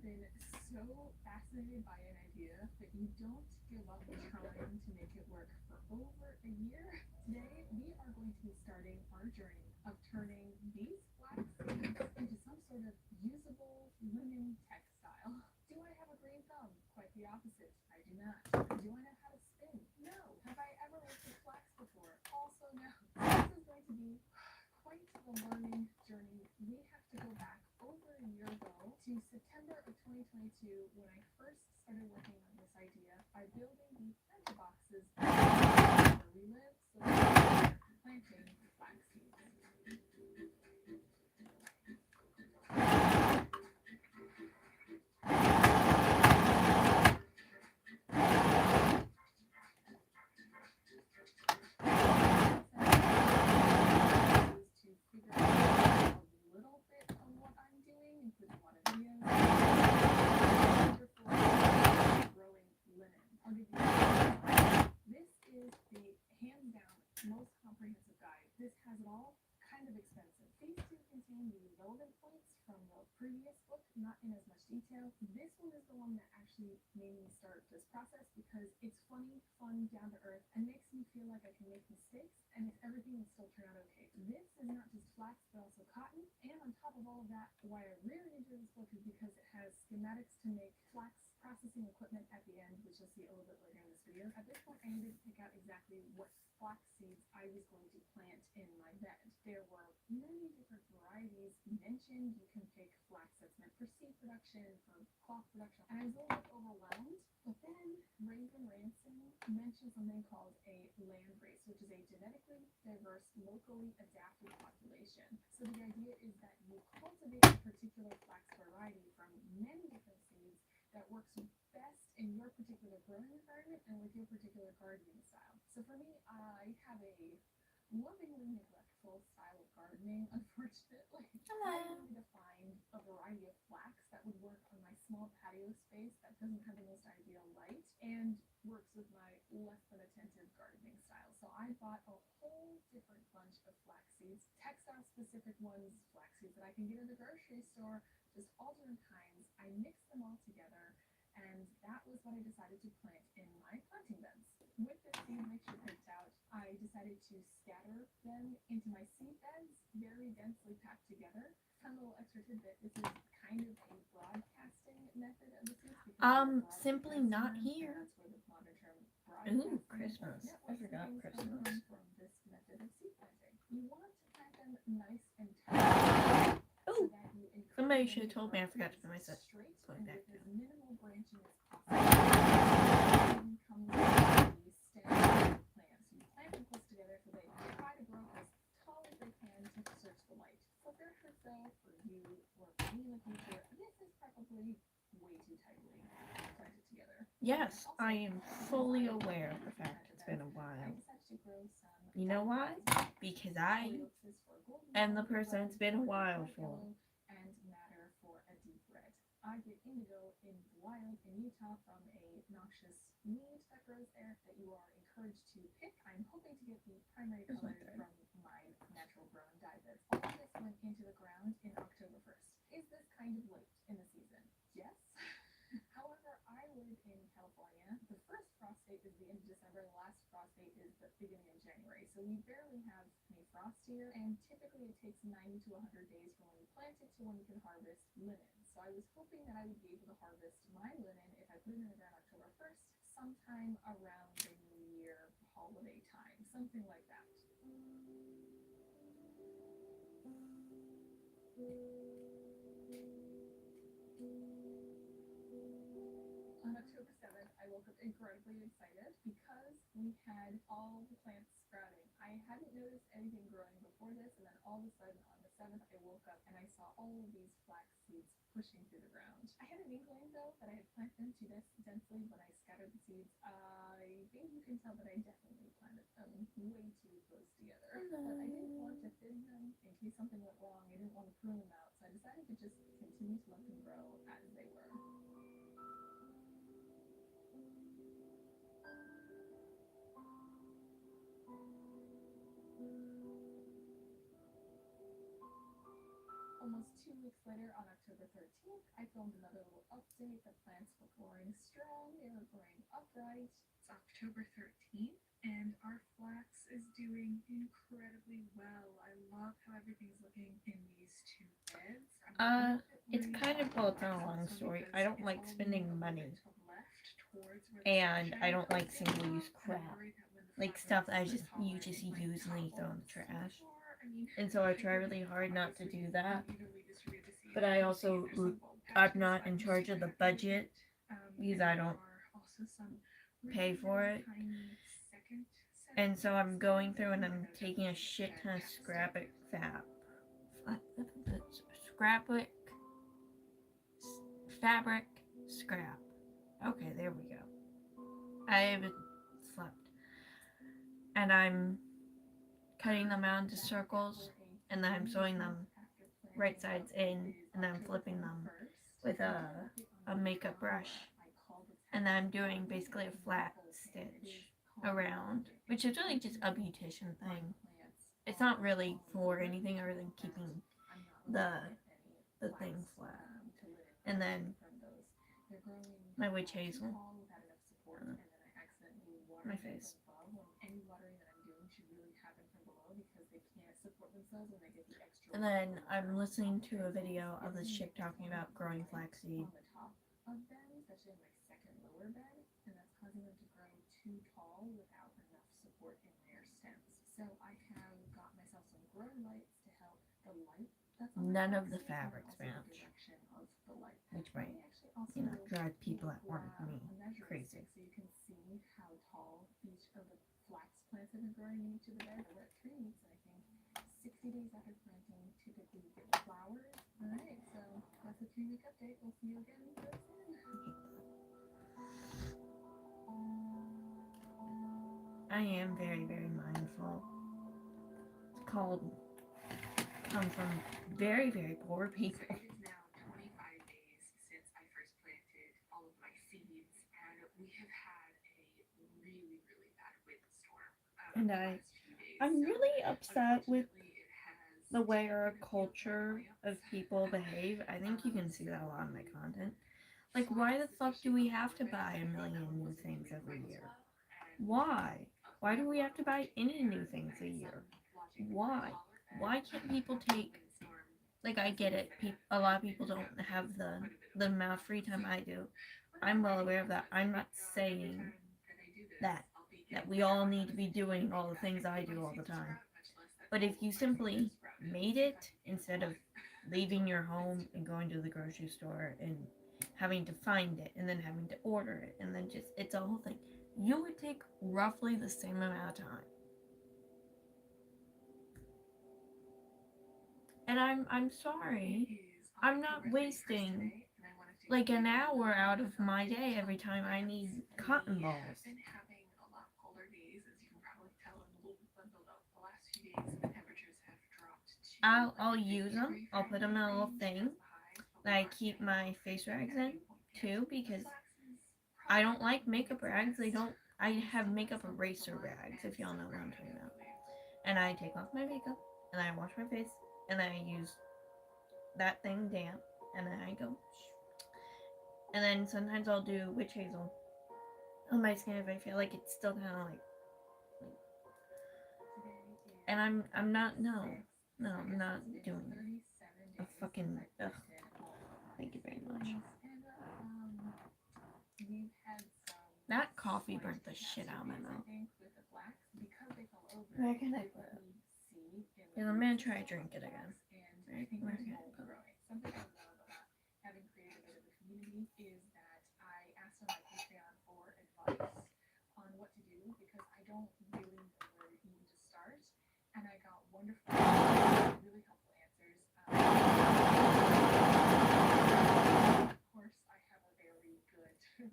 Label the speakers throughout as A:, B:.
A: been so fascinated by an idea that you don't give up trying to make it work for over a year? Today, we are going to be starting our journey of turning these flax seeds into some sort of usable linen textile. Do I have a green thumb? Quite the opposite. I do not. Do I know how to spin? No. Have I ever worked with flax before? Also no. This is going to be quite the learning journey. We have to go back over a year ago to September of 2022 when I first started working on this idea by building the planter boxes where we live so that we can start planting flax seeds. To figure out a little bit of what I'm doing, including a lot of videos. Wonderful growing linen. I'll give you this is the hands down most comprehensive guide. This has it all. Kind of expensive. These two contain the relevant points from the previous book, not in as much detail. This one is the one that actually made me start this process because it's funny, fun, down to earth, and makes me feel like I can make mistakes and if everything will still turn out okay. This is not just flax but also cotton, and on top of all of that, why I really enjoy this book is because it has schematics to make flax processing equipment at the end, which you'll see a little bit later in this video. At this point, I needed to pick out exactly what flax seeds I was going to plant in my bed. There were many different varieties mentioned. You can pick flax that's meant for seed production, for cloth production, and I was a little bit overwhelmed. But then Raven Ransom mentioned something called a land race, which is a genetically diverse, locally adapted population. So the idea is that you cultivate a particular flax variety from many different seeds that works best in your particular growing environment and with your particular gardening style. So for me, I have a lovingly neglectful style of gardening, unfortunately. I needed to find a variety of flax that would work on my small patio space that doesn't have the most ideal light and works with my less than attentive gardening style. So I bought a whole different bunch of flax seeds, textile specific ones, flax seeds that I can get in the grocery store, just all different kinds. I mixed them all together, and that was what I decided to plant in my planting beds. With this seed mixture picked out, I decided to scatter them into my seed beds, very densely packed together. Fun little extra tidbit, this is kind of a broadcasting method of the seeds.
B: Simply not here.
A: That's where the modern term broadcasting.
B: Ooh, Christmas. I forgot Christmas.
A: From this method of seed planting. You want to plant them nice and tight.
B: Oh, somebody should have told me I forgot to put my set. Put back down.
A: Minimal branching as possible. Comes the stem plants. You plant them close together so they try to grow as tall as they can to search the light. For better truth though, for you or for me in the future, this is probably way too tightly planted together.
B: Yes, I am fully aware of the fact it's been a while. You know why? Because I am the person it's been a while for.
A: And madder for a deep red. I get indigo in the wild in Utah from a noxious weed that grows there that you are encouraged to pick. I'm hoping to get the primary color from my natural growing dye beds. All of this went into the ground in October 1st. Is this kind of late in the season? Yes. However, I live in California. The first frost date is the end of December. The last frost date is the beginning of January. So we barely have any frost here, and typically it takes 90 to 100 days from when you plant it to when you can harvest linen. So I was hoping that I would be able to harvest my linen if I put it in the ground October 1st, sometime around the New Year holiday time, something like that. On October 7th, I woke up incredibly excited because we had all the plants sprouting. I hadn't noticed anything growing before this, and then all of a sudden on the 7th, I woke up and I saw all of these flax seeds pushing through the ground. I had an inkling though that I had planted them too densely when I scattered the seeds. I think you can tell that I definitely planted them way too close together. But I didn't want to thin them in case something went wrong. I didn't want to prune them out, so I decided to just continue to let them grow as they were. Almost 2 weeks later, on October 13th, I filmed another little update. The plants were growing strong, they were growing upright. It's October 13th, and our flax is doing incredibly well. I love how everything's looking in these two beds.
B: It's kind of, well, it's not a long story. I don't like spending money. And I don't like single-use crap. Like stuff that you just use and then you throw in the trash. And so I try really hard not to do that. But I'm not in charge of the budget because I don't pay for it. And so I'm going through and I'm taking a shit ton of scrapbook fabric scrap. Okay, there we go. I haven't slept. And I'm cutting them out into circles, and then I'm sewing them right sides in, and then I'm flipping them with a makeup brush. And then I'm doing basically a flat stitch around, which is really just a beautician thing. It's not really for anything other than keeping the thing flat. And then my witch hazel, my face. And then I'm listening to a video of this chick talking about growing flaxseed. None of the fabrics match, which might, drive people that weren't me crazy. So you can see how tall each of the flax plants have been growing in each of the beds. We're at 3 weeks, and I think 60 days after planting, typically get flowers. All right, so that's a 3-week update. We'll see you again very soon. I am very, very mindful. It's called come from very, very poor people. So it is now 25 days since I first planted all of my seeds, and we have had a really, really bad windstorm. And I'm really upset with the way our culture of people behave. I think you can see that a lot in my content. Like, why the fuck do we have to buy a million new things every year? Why? Why do we have to buy any new things a year? Why? Why can't people take, like, I get it, a lot of people don't have the amount of free time I do. I'm well aware of that. I'm not saying that we all need to be doing all the things I do all the time. But if you simply made it, instead of leaving your home and going to the grocery store and having to find it and then having to order it and then just, it's a whole thing, you would take roughly the same amount of time. And I'm sorry, I'm not wasting like an hour out of my day every time I need cotton balls. I'll use them. I'll put them in a little thing that I keep my face rags in too, because I don't like makeup rags. I have makeup eraser rags, if y'all know what I'm talking about. And I take off my makeup and I wash my face and then I use that thing damp and then I go. And then sometimes I'll do witch hazel on my skin if I feel like it's still kind of like. And I'm not I'm not doing a fucking. Ugh. Thank you very much. That coffee burnt the shit out of my mouth. Where can I put it? Yeah, I'm gonna try to drink it again. Where can I put it?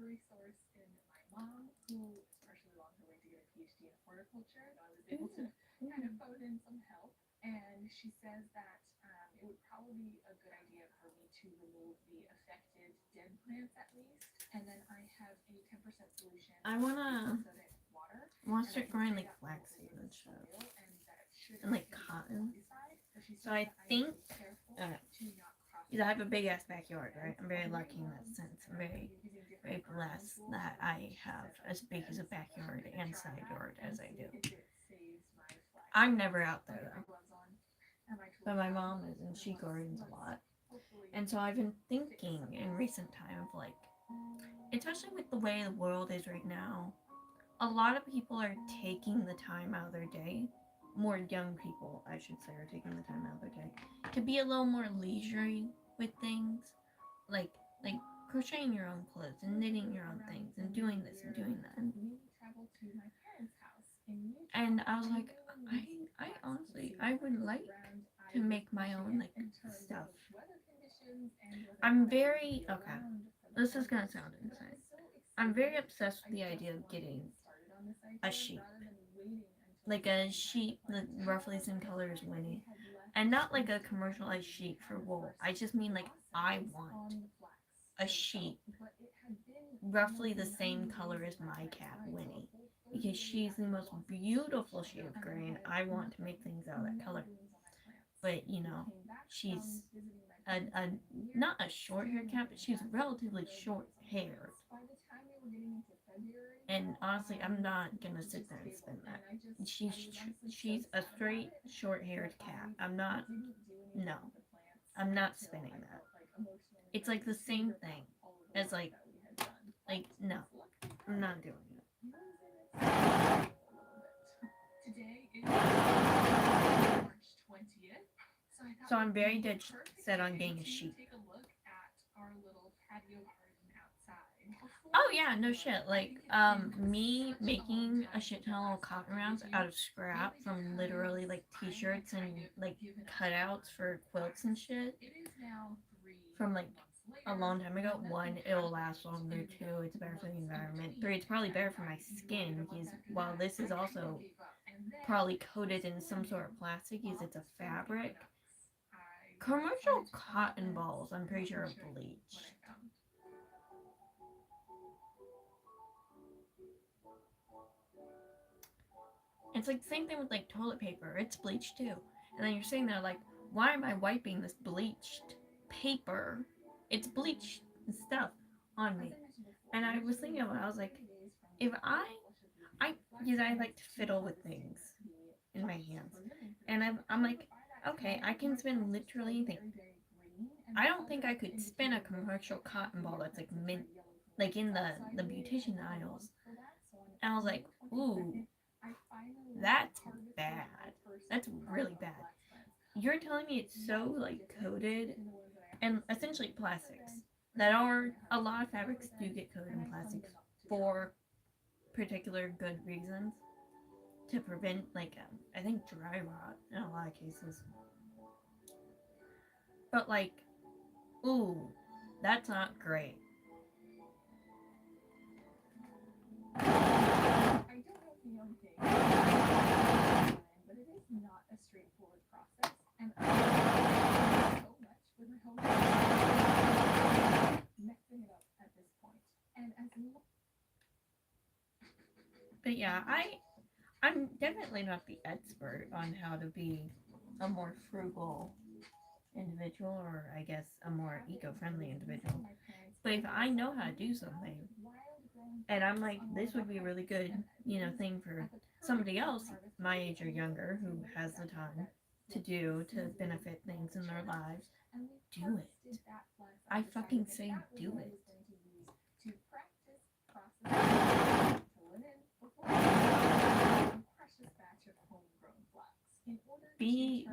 B: Resource in my mom, who is partially on her way to get a PhD in horticulture. I was able to kind of phone in some help, and she says that it would probably be a good idea for me to remove the affected dead plants at least, and then I have a 10% solution. I wanna start growing like flaxseed and stuff, and like cotton. So I think because I have a big ass backyard, right? I'm very lucky in that sense. I'm very, very blessed that I have as big as a backyard and side yard as I do. I'm never out there though. But my mom is, and she gardens a lot. And so I've been thinking in recent time of like, especially with the way the world is right now, a lot of people are taking the time out of their day. More young people, I should say, are taking the time out of their day to be a little more leisurely with things, like like crocheting your own clothes and knitting your own things and doing this and doing that. And I was like, I honestly, I would like to make my own like stuff. I'm very okay. This is gonna sound insane. I'm very obsessed with the idea of getting a sheep, like a sheep that roughly the same color as Winnie, and not like a commercialized sheep for wool. I just mean like I want a sheep roughly the same color as my cat Winnie, because she's the most beautiful shade of gray, and I want to make things out of that color. But you know, she's a not a short haired cat, but she's relatively short haired. And honestly, I'm not gonna sit there and spin that. She's a straight short haired cat. I'm not. No, I'm not spinning that. It's like the same thing as like no, I'm not doing it. So I'm very dead set on getting a sheep. Oh yeah, no shit. Like me making a shit ton of little cotton rounds out of scrap from literally like t-shirts and like cutouts for quilts and shit from like a long time ago. One, it'll last longer. Two, it's better for the environment. Three, it's probably better for my skin because while this is also probably coated in some sort of plastic because it's a fabric, commercial cotton balls I'm pretty sure are bleached. It's like the same thing with like toilet paper. It's bleached too. And then you're sitting there like, why am I wiping this bleached paper? It's bleached stuff on me. And I was thinking about it, I was like, if because I like to fiddle with things in my hands. And I'm like, okay, I can spin literally anything. I don't think I could spin a commercial cotton ball that's like mint, like in the beautician aisles. And I was like, ooh, that's bad. That's really bad. You're telling me it's so like coated and essentially plastics that are a lot of fabrics do get coated in plastics for particular good reasons to prevent like I think dry rot in a lot of cases. But like, ooh, that's not great. But it is not a straightforward process, and I so much with my whole messing it up at this point. And as but yeah, I'm definitely not the expert on how to be a more frugal individual, or I guess a more eco-friendly individual. But if I know how to do something, and I'm like, this would be a really good, thing for somebody else my age or younger who has the time to do to benefit things in their lives, do it. I fucking say do it. Be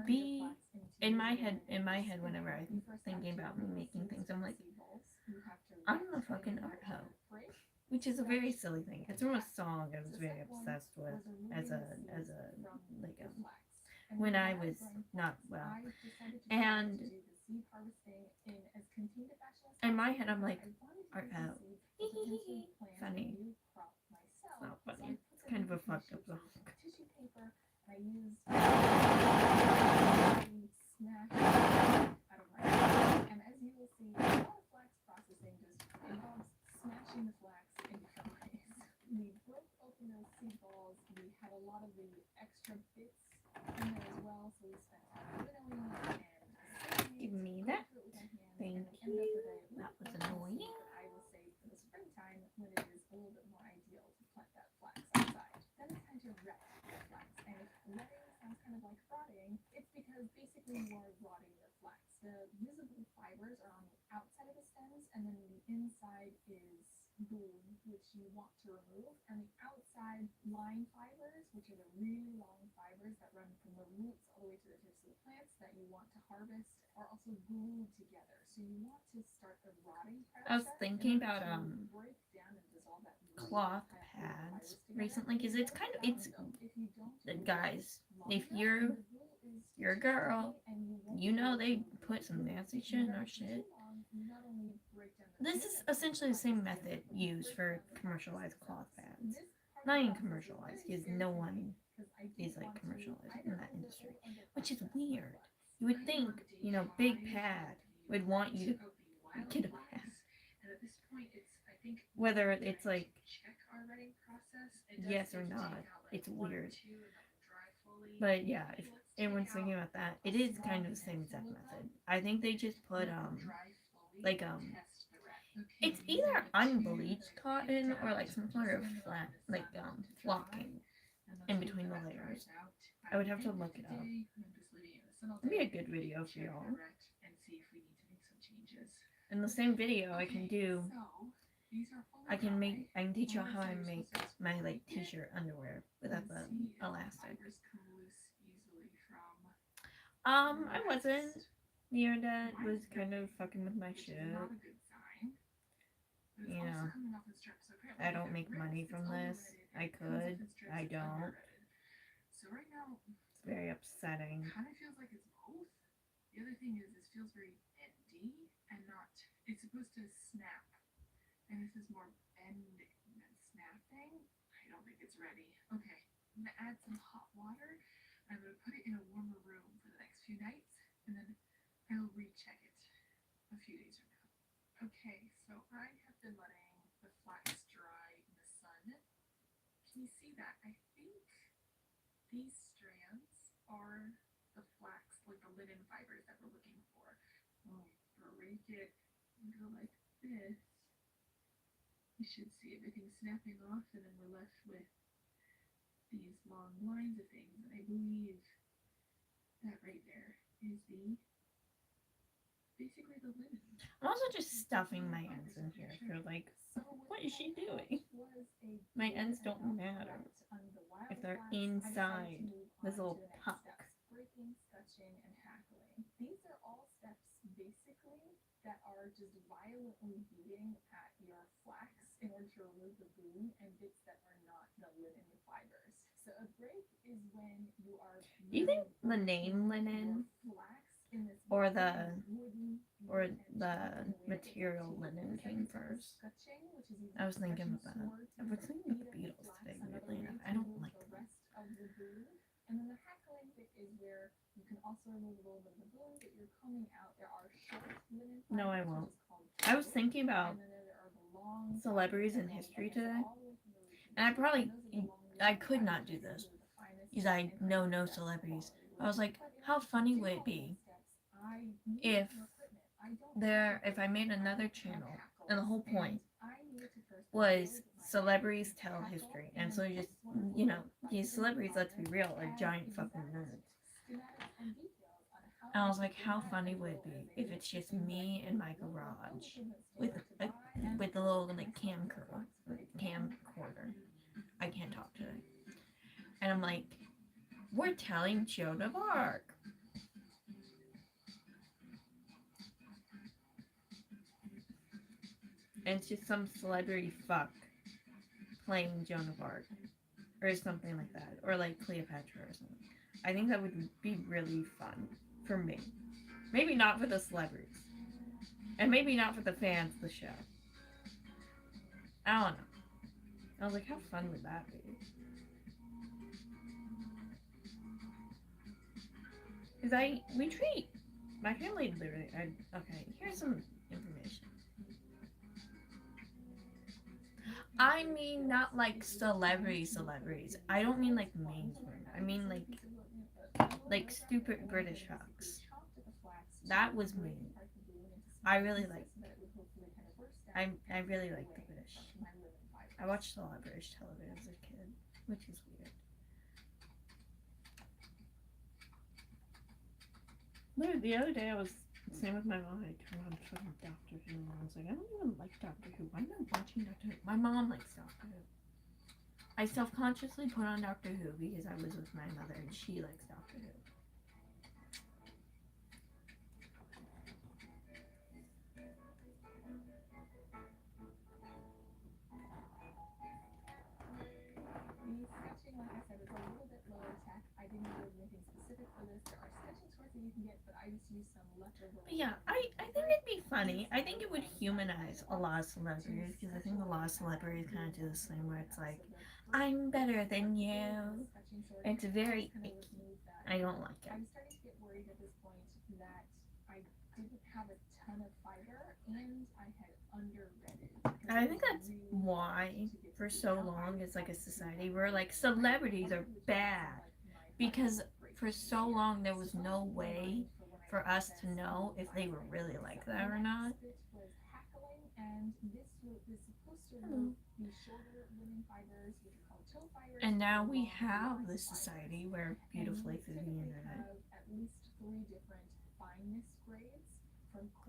B: in my head whenever I'm thinking about me making things, I'm like, I'm a fucking art hoe. Which is a very silly thing. It's from a song I was very obsessed with as a like when I was not well. And in my head I'm like, art hoe. Funny. It's not funny. It's kind of a fucked up song. And as you will see, a lot of flax processing just involves smashing the flax in different ways. We broke open those seed balls. We had a lot of the extra bits in there as well, so we spent time winnowing and give me that.
A: basically more rotting the flax. The visible fibers are on the outside of the stems, and then the inside is bloom, which you want to remove. And the outside line fibers, which are the really long fibers that run from the roots all the way to the tips of the plants that you want to harvest, are also glued together. So you want to start the rotting process.
B: I was thinking about
A: break down and dissolve that
B: cloth pads recently, because it's kind of, it's, guys, if you're a girl, you know they put some nasty shit in our shit. This is essentially the same method used for commercialized cloth pads. Not even commercialized, because no one is like commercialized in that industry, which is weird. You would think, you know, Big Pad would want you to get a pad. Whether it's like yes or not, it's weird. But yeah, if anyone's thinking about that, it is kind of the same exact method. I think they just put like it's either unbleached cotton or like some sort of flat like flocking in between the layers. I would have to look it up. It'd be a good video for y'all. In the same video I can teach you how I make my like t-shirt underwear without the elastic. I wasn't. Your dad was kind of fucking with my shit. You know, I don't make money from this. I could. I don't. It's very upsetting.
A: Kind of feels like it's both. The other thing is, this feels very bendy and not. It's supposed to snap, and this is more bending than snapping. I don't think it's ready. Okay, I'm gonna add some hot water. I'm gonna put it in a warmer room for the next few nights, and then I'll recheck it a few days from now. Okay, so I have been letting the flax dry in the sun. Can you see that? I think these strands are the flax, like the linen fibers that we're looking for. Break it and go like this. You should see everything snapping off, and then we're left with these long lines of things. And I believe that right there is basically the linen.
B: I'm also just stuffing my ends in here for like, what is she doing? My ends don't matter if they're inside this little puck.
A: Breaking, sketching, and hackling. These are all steps basically that are just violently beating at your flax in order to remove the bloom and bits that are not the linen fibers. So a break is when you are.
B: Do you think the name linen or the material linen came first? I was thinking about that. I was thinking about the Beatles today, weirdly enough. I don't like them.
A: And then the hackling bit is where you can also remove a little bit of the bloom, but you're coming out. There are short linen fibers.
B: No, I won't. I was thinking about celebrities in history today, and I could not do this because I know no celebrities. I was like, how funny would it be if I made another channel and the whole point was celebrities tell history, and so just, you know, these celebrities, let's be real, are giant fucking nerds. And I was like, how funny would it be if it's just me in my garage with a little like camcorder. I can't talk today. And I'm like, we're telling Joan of Arc. And it's just some celebrity fuck playing Joan of Arc. Or something like that. Or like Cleopatra or something. I think that would be really fun for me. Maybe not for the celebrities. And maybe not for the fans of the show. I don't know. I was like, how fun would that be? Because we treat my family literally. Okay, here's some information. I mean, not like celebrities. I don't mean like mainstream. I mean like stupid British fucks. That was me. I really like. I really like the British. I watched a lot of British television as a kid, which is weird. Literally, the other day I was same with my mom. I turned on fucking Doctor Who, and I was like, I don't even like Doctor Who. Why am I watching Doctor Who? My mom likes Doctor Who. I self-consciously put on Doctor Who because I was with my mother and she likes Doctor Who.
A: The sketching, like I said, is a little bit lower tech. I didn't do anything specific for this. There are sketching tools that you can get, but I just used some leftover.
B: But yeah, I think it'd be funny. I think it would humanize a lot of celebrities because I think a lot of celebrities kind of do this thing where it's like, I'm better than you. It's very icky. I don't like it.
A: I'm starting to get worried at this point that I didn't have a ton of fiber and I had underread it.
B: And I think that's why for so long it's like a society where like celebrities are bad because for so long there was no way for us to know if they were really like that or not. And now we have this society where beautifully through the internet.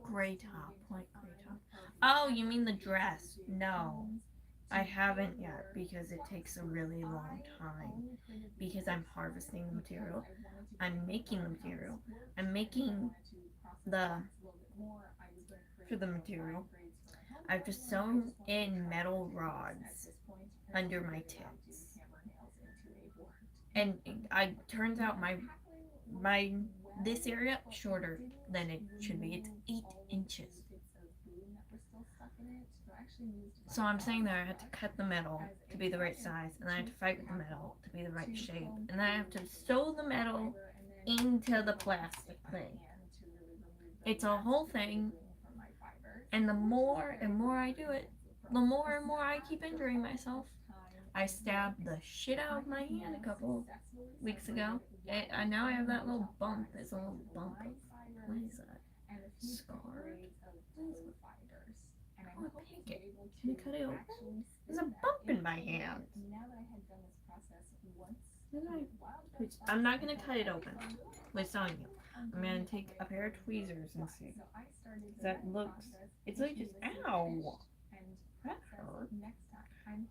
B: Gray top, light gray top. Oh, you mean the dress? No, I haven't yet because it takes a really long time. Because I'm harvesting the material, I'm making the material, I'm making the for the material. I've just sewn in metal rods under my tits, and I turns out my this area shorter than it should be. It's 8 inches. So I'm saying that I had to cut the metal to be the right size, and then I have to fight with the metal to be the right shape, and then I have to sew the metal into the plastic thing. It's a whole thing, and the more and more I do it, the more and more I keep injuring myself. I stabbed the shit out of my hand a couple weeks ago, and now I have that little bump. There's a little bump. What is that? Scarred? I want to pick it. Can you cut it open? There's a bump in my hand. I'm not gonna cut it open with sewing it. I'm gonna take a pair of tweezers and see. That looks. It's like just ow. That hurt.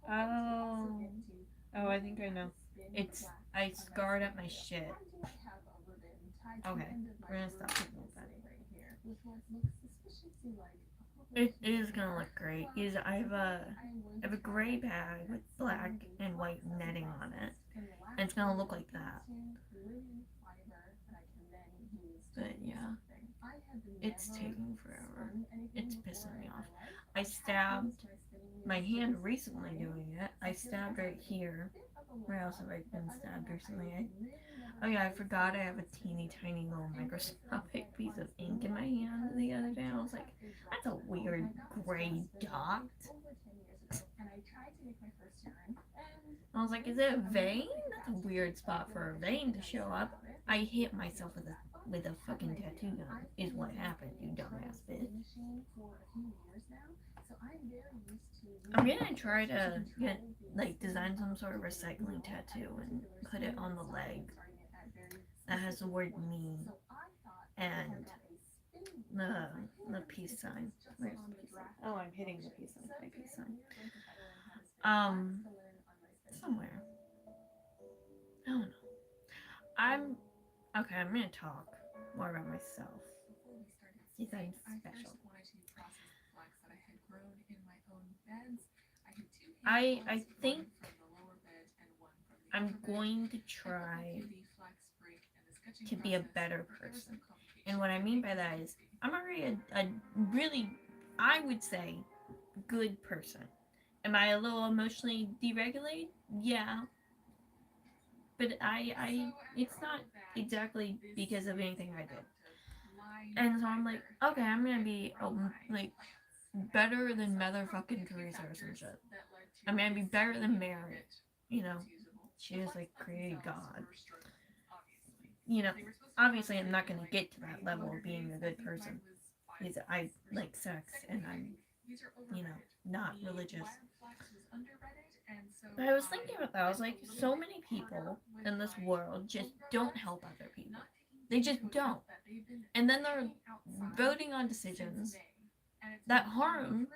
B: Oh. Oh, I think I know. It's I scarred up my shit. Okay, we're gonna stop looking at that. It is gonna look great. I have a gray bag with black and white netting on it, and it's gonna look like that. But yeah, it's taking forever. It's pissing me off. I stabbed my hand recently doing it. I stabbed right here. Where else have I been stabbed recently? Oh yeah, I forgot I have a teeny tiny little microscopic piece of ink in my hand the other day. I was like, that's a weird gray dot. I was like, is it a vein? That's a weird spot for a vein to show up. I hit myself with a fucking tattoo gun. Is what happened, you dumbass bitch. I'm gonna try to design some sort of recycling tattoo and put it on the leg that has the word me and the peace sign. Where's the peace sign? Oh, I'm hitting the peace sign. My peace sign. Somewhere. I don't know. I'm gonna talk more about myself. Because I'm special. I think I'm going to try to be a better person. And what I mean by that is I'm already a really, I would say, good person. Am I a little emotionally deregulated? Yeah. But it's not exactly because of anything I did. And so I'm like, okay, I'm gonna be better than motherfucking Teresa or some shit. I'm gonna be better than Mary. You know, she is like created God. You know, obviously I'm not gonna get to that level of being a good person because I like sex and I'm, not religious. But I was thinking about that. I was like, so many people in this world just don't help other people. They just don't. And then they're voting on decisions that harm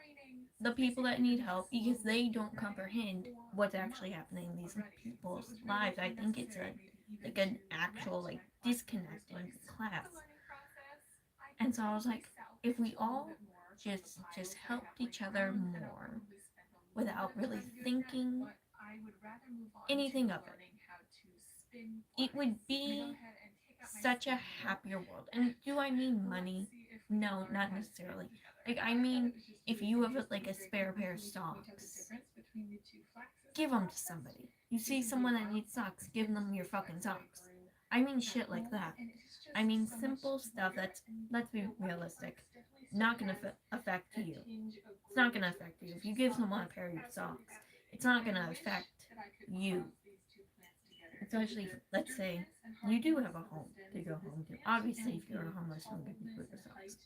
B: the people that need help because they don't comprehend what's actually happening in these people's lives. I think it's like an actual like disconnect in class. And so I was like, if we all just helped each other more without really thinking anything of it would be such a happier world. And do I mean money? No, not necessarily. Like, I mean, if you have like a spare pair of socks, give them to somebody. You see someone that needs socks, give them your fucking socks. I mean shit like that. I mean simple stuff that's, let's be realistic, not gonna affect you. It's not gonna affect you. If you give someone a pair of socks, it's not gonna affect you. Especially, let's say, you do have a home to go home to. Obviously, if you're homeless, don't give people your socks.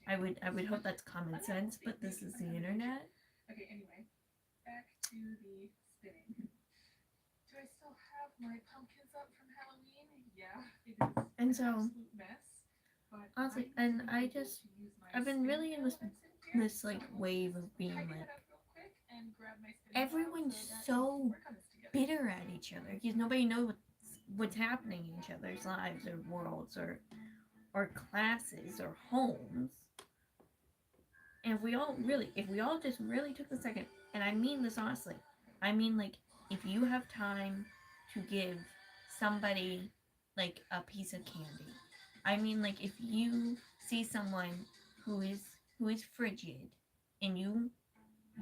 B: I would hope that's common sense, but this is the internet.
A: Okay, anyway, back to the spinning. Do I still have my pumpkins up from Halloween? Yeah, it is
B: And so,
A: an absolute mess. But
B: honestly, and I've been really in this like wave of being like, everyone's so bitter at each other because nobody knows what's happening in each other's lives or worlds or classes or homes. And if we all just really took the second, and I mean this honestly, I mean like if you have time to give somebody like a piece of candy. I mean like if you see someone who is frigid and you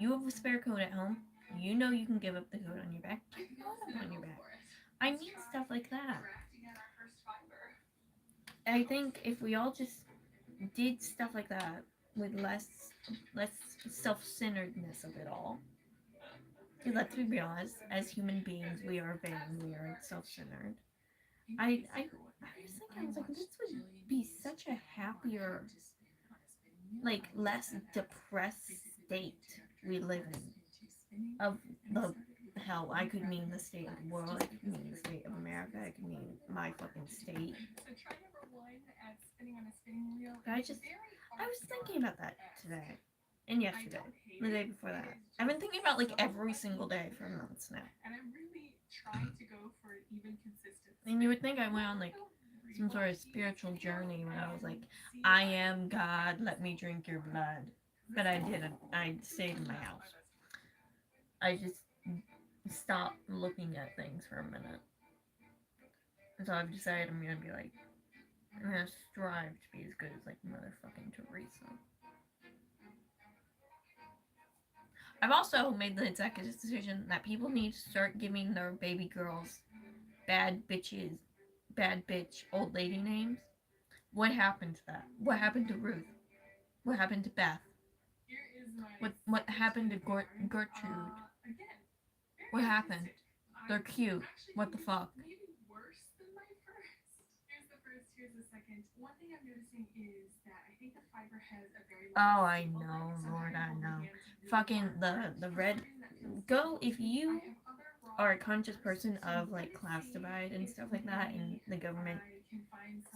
B: have a spare coat at home, you know you can give up the coat on your back, give one up on your back. I mean stuff like that. I think if we all just did stuff like that with less self-centeredness of it all. Let's be honest, as human beings, we are vain, we are self-centered. I was thinking, I was like, this would be such a happier, like less depressed state we live in. Of the hell, I could mean the state of the world, I could mean the state of America, I could mean my fucking state. I was thinking about that today and yesterday, the day before that. I've been thinking about like every single day for months now. And I'm really trying to go for even consistency. And you would think I went on like some sort of spiritual journey when I was like, I am God, let me drink your blood. But I didn't. I stayed in my house. I just stopped looking at things for a minute. And so I've decided I'm gonna be like, I'm gonna strive to be as good as like motherfucking Teresa. I've also made the executive decision that people need to start giving their baby girls bad bitch, old lady names. What happened to that? What happened to Ruth? What happened to Beth? What happened to Gertrude? What happened? They're cute. What the fuck? Here's the second. One thing I'm noticing is that I think the fiber has a very. Oh, I know, Lord, I know. Fucking the red. Go if you are a conscious person of like class divide and stuff like that, and the government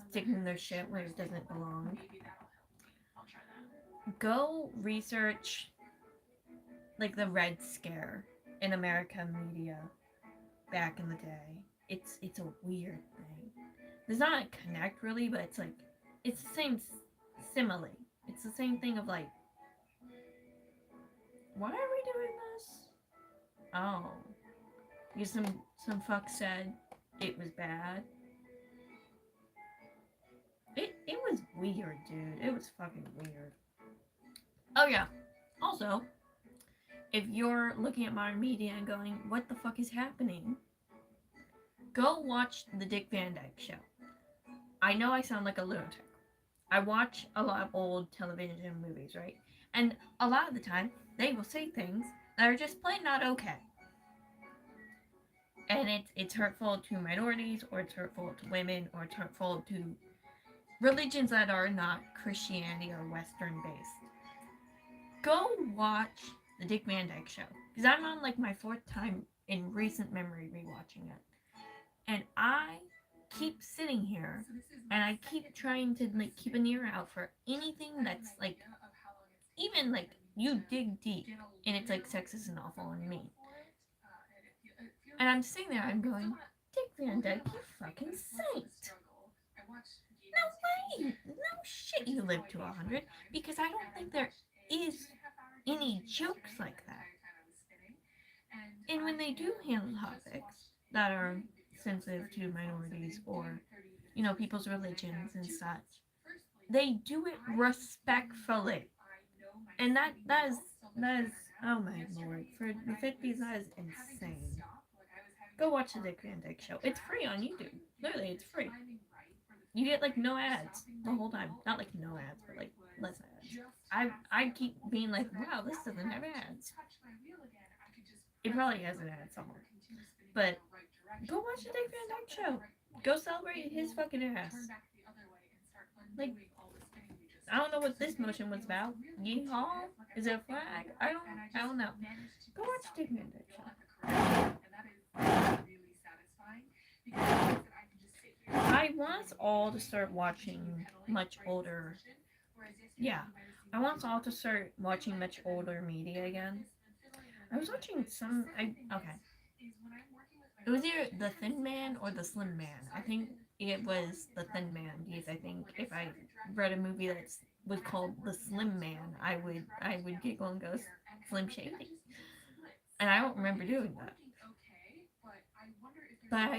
B: sticking their shit where it doesn't belong. Go research like the Red Scare in American media back in the day. It's a weird thing. There's not a connect really, but it's like it's the same simile. It's the same thing of like, why are we doing this? Oh, because some fuck said it was bad. It was weird, dude. It was fucking weird. Oh yeah. Also, if you're looking at modern media and going, what the fuck is happening? Go watch the Dick Van Dyke Show. I know I sound like a lunatic. I watch a lot of old television movies, right? And a lot of the time, they will say things that are just plain not okay. And it's hurtful to minorities, or it's hurtful to women, or it's hurtful to religions that are not Christianity or Western based. Go watch the Dick Van Dyke Show. Because I'm on like my 4th time in recent memory rewatching it. And I keep sitting here and I keep trying to like keep an ear out for anything that's like even like you dig deep and it's like sexist and awful and mean. And I'm sitting there, I'm going, Dick Van Dyke, you fucking saint. No way! No shit you live to 100 because I don't think there is any jokes like that. And when they do handle topics that are sensitive to minorities or, you know, people's religions and such, they do it respectfully. And that is oh my lord. For the 50s, that is insane. Go watch the Dick Van Dyke Show. It's free on YouTube. Literally, it's free. You get like no ads the whole time. Not like no ads, but like less ads. I keep being like, wow, this doesn't have ads. It probably has an ad somewhere. But go watch the Dick Van Dyke Show. Go celebrate his fucking ass. Like, I don't know what this motion was about. Yeehaw? Is it a flag? I don't know. Go watch Dick Van Dyke Show. I want us all to start watching much older. Yeah, I want us all to start watching much older media again. I was watching some. Okay. It was either the Thin Man or the Slim Man. I think it was the Thin Man because I think if I read a movie that was called The Slim Man, I would giggle and go Slim Shady, and I don't remember doing that. But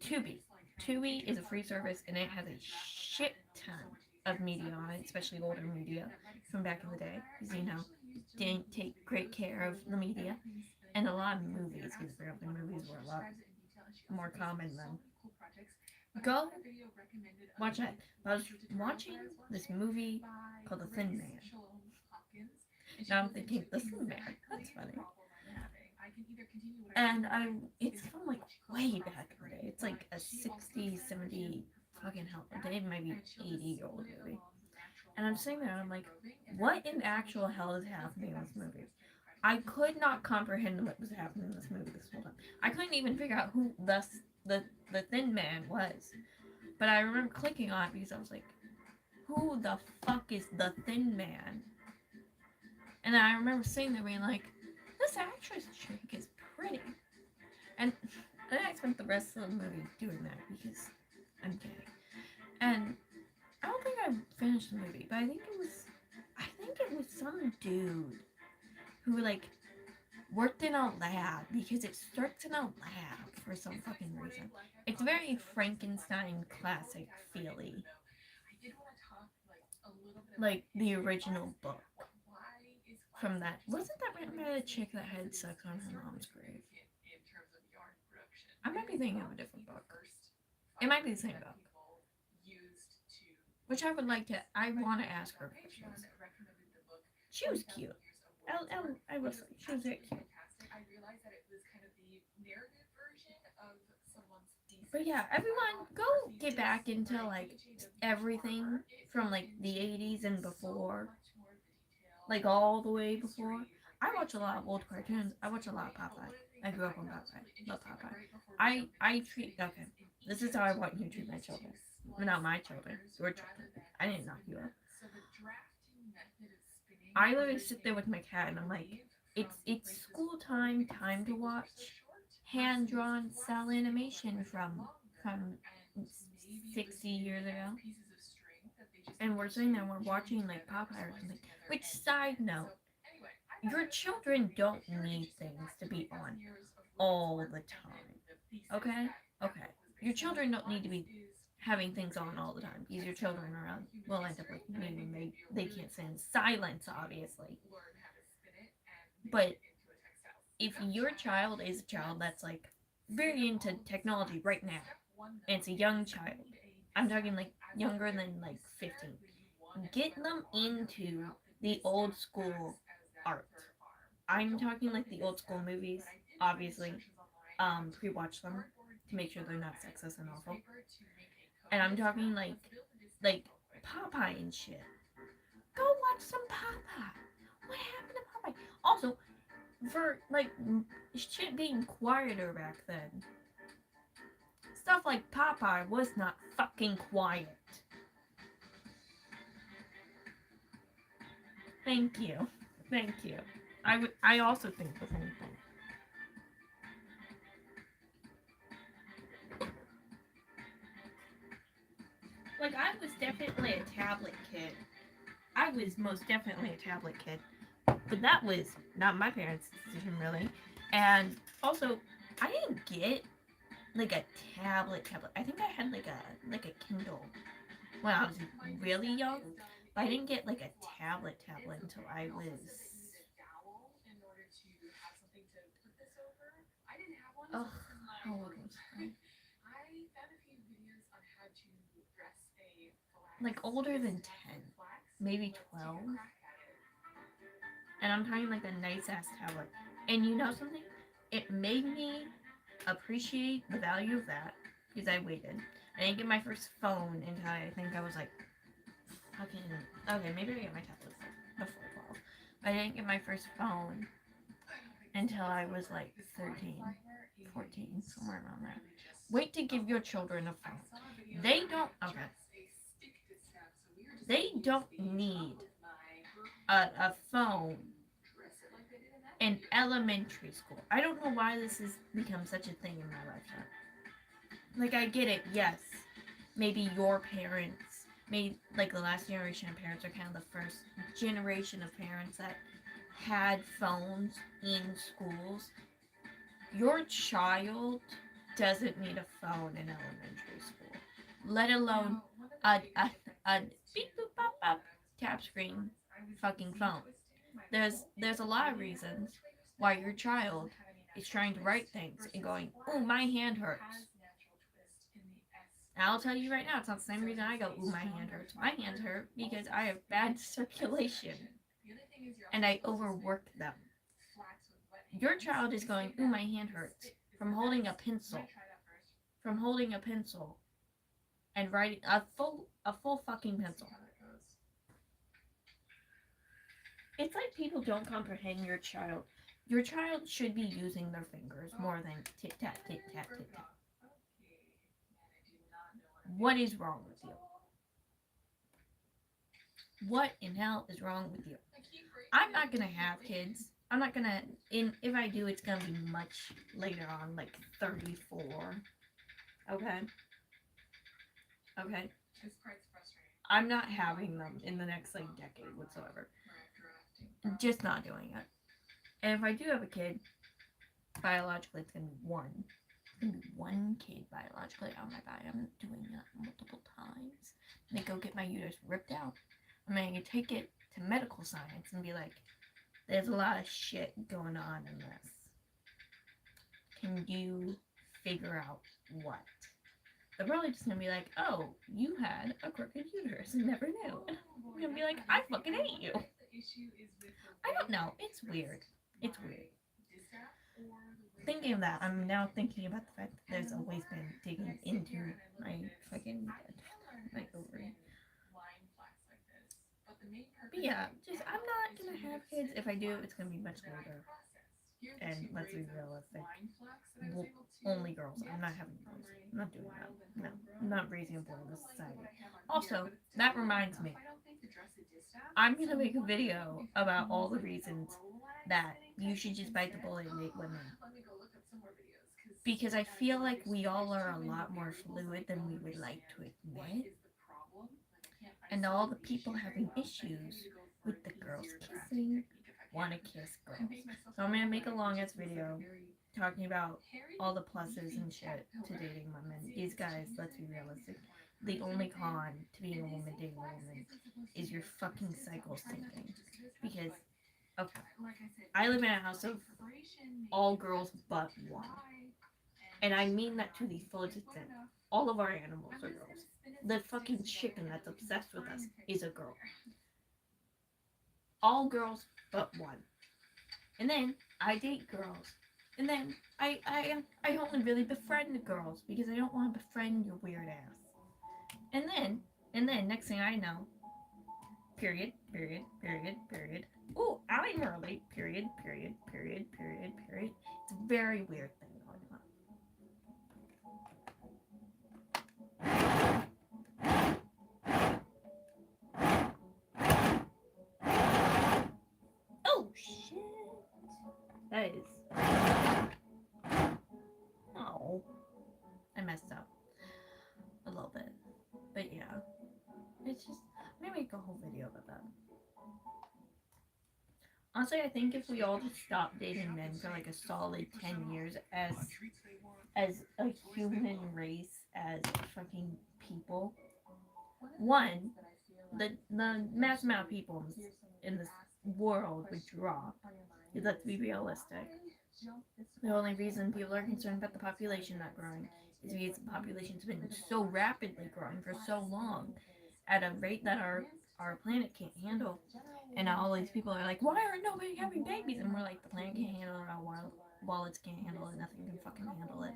B: Tubi. Tubi is a free service and it has a shit ton of media on it, especially older media from back in the day, because you know didn't take great care of the media, and a lot of movies, because apparently movies were a lot more common then. Go watch it. I was watching this movie called The Thin Man. Now I'm thinking, The Thin Man. That's funny. And it's from like way back in the day. It's like a 60, 70, fucking hell, it might be 80-year-old movie. And I'm sitting there and I'm like, what in actual hell is happening in this movie? I could not comprehend what was happening in this movie this whole time. I couldn't even figure out who the Thin Man was. But I remember clicking on it because I was like, who the fuck is the Thin Man? And I remember sitting there being like, this actress chick is pretty. And then I spent the rest of the movie doing that because I'm gay. And I don't think I finished the movie, but I think it was some dude who like worked in a lab because it starts in a lab for some fucking reason. It's very Frankenstein classic feely. Like the original book from that. Wasn't that written by the chick that had sex on her mom's grave? I might be thinking of a different book. It might be the same book. Which I want to ask her questions. She was cute. I will say, she was very cute. But yeah, everyone, go get back into like everything from like the 80s and before. Like all the way before. I watch a lot of old cartoons. I watch a lot of Popeye. I grew up on Popeye. Love Popeye. I treat, okay, this is how I want you to treat my children. Well, not my children, your children. I didn't knock you up. I literally sit there with my cat and I'm like, it's school time to watch hand drawn cell animation from 60 years ago. And we're sitting there and we're watching like Popeye or something. Which, side note, your children don't need things to be on all the time. Okay? Okay. Your children don't need to be having things on all the time because your children will end up like me and they can't sit in silence, obviously. But if your child is a child that's like very into technology right now, and it's a young child, I'm talking like younger than like 15, get them into the old school art. I'm talking like the old school movies, obviously. Pre-watch them to make sure they're not sexist and awful. And I'm talking like Popeye and shit. Go watch some Popeye. What happened to Popeye? Also, for like shit being quieter back then, stuff like Popeye was not fucking quiet. Thank you. Thank you. I also think the same thing. Like, I was definitely a tablet kid. I was most definitely a tablet kid. But that was not my parents' decision, really. And also, I didn't get like a tablet. I think I had like a Kindle when I was really young. But I didn't get like a tablet until I was. Oh, how old was I? Like older than 10, maybe 12. And I'm talking like a nice ass tablet. And you know something? It made me appreciate the value of that because I waited. I didn't get my first phone until I think I was like fucking. Okay, maybe I got my tablet before 12. I didn't get my first phone until I was like 13, 14, somewhere around there. Wait to give your children a phone. They don't. Okay. They don't need a phone in elementary school. I don't know why this has become such a thing in my lifetime. Like, I get it, yes. Maybe your parents, maybe like the last generation of parents are kind of the first generation of parents that had phones in schools. Your child doesn't need a phone in elementary school, let alone a beep boop pop up tap screen fucking phone. There's a lot of reasons why your child is trying to write things and going, "Oh, my hand hurts." And I'll tell you right now, it's not the same reason I go, "Ooh, my hand hurts." My hands hurt because I have bad circulation and I overwork them. Your child is going, "Ooh, my hand hurts" from holding a pencil. From holding a pencil and writing a full fucking pencil. It's like people don't comprehend your child. Your child should be using their fingers more than tic tac, tic tac, tic tac. What is wrong with you? What in hell is wrong with you? I'm not gonna have kids. I'm not gonna. If I do, it's gonna be much later on, like 34. Okay. Okay. I'm not having them in the next like decade whatsoever. Just not doing it. And if I do have a kid, biologically it's gonna be one. It's gonna be one kid biologically. Oh my god, I'm doing that multiple times. I'm gonna go get my uterus ripped out. I'm gonna take it to medical science and be like, there's a lot of shit going on in this. Can you figure out what? They're probably just gonna be like, oh, you had a crooked uterus and never knew. And I'm gonna be like, I fucking hate you. I don't know. It's weird. It's weird. Thinking of that, I'm now thinking about the fact that there's always been digging into my fucking my ovary. But yeah, just I'm not gonna have kids. If I do, it's gonna be much older. And let's be realistic. Well, only girls. I'm not having girls. I'm not doing that. No, I'm not raising a boy in this society. Also, that reminds me. I'm gonna make a video about all the reasons that you should just bite the bullet and date women. Because I feel like we all are a lot more fluid than we would like to admit. And all the people having issues with the girls kissing want to kiss girls. So I'm gonna make a long ass video talking about all the pluses and shit to dating women. These guys, let's be realistic. The only con to being a woman dating a woman is your fucking cycle syncing. Because, okay, I live in a house of all girls but one. And I mean that to the fullest extent. All of our animals are girls. The fucking chicken that's obsessed with us is a girl. All girls but one. And then I date girls. And then I only really befriend the girls because I don't want to befriend your weird ass. And then next thing I know, period. Ooh, I'm early. Period. It's a very weird thing going on. That is. Oh, I messed up a little bit, but yeah, it's just. Maybe make a whole video about that. Honestly, I think if we all just stopped dating men for like a solid 10 years as a human race, as fucking people, one, the mass amount of people in this world would drop. Let's be realistic. The only reason people are concerned about the population not growing is because the population's been so rapidly growing for so long at a rate that our planet can't handle. And now all these people are like, why aren't nobody having babies? And we're like, the planet can't handle it, our wallets can't handle it, nothing can fucking handle it.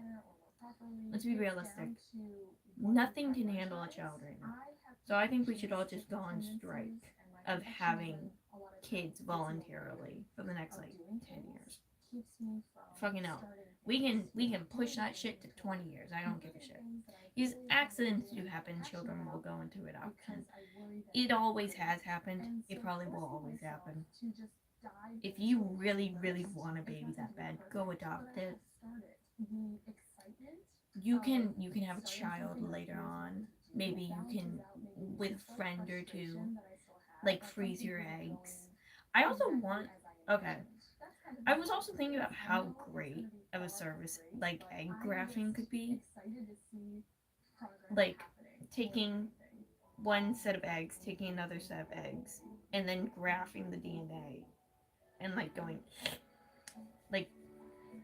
B: Let's be realistic. Nothing can handle a child right now. So I think we should all just go on strike of having kids voluntarily for the next like 10 years. Fucking hell. We can push that shit to 20 years. I don't give a shit. These accidents do happen, children will go into adoption. It always has happened. It probably will always happen. If you really, really want a baby that bad, go adopt it. You can have a child later on. Maybe you can, with a friend or two, like freeze your eggs. I also want. Okay. I was also thinking about how great of a service like egg grafting could be. Like taking one set of eggs, taking another set of eggs, and then grafting the DNA, and like going like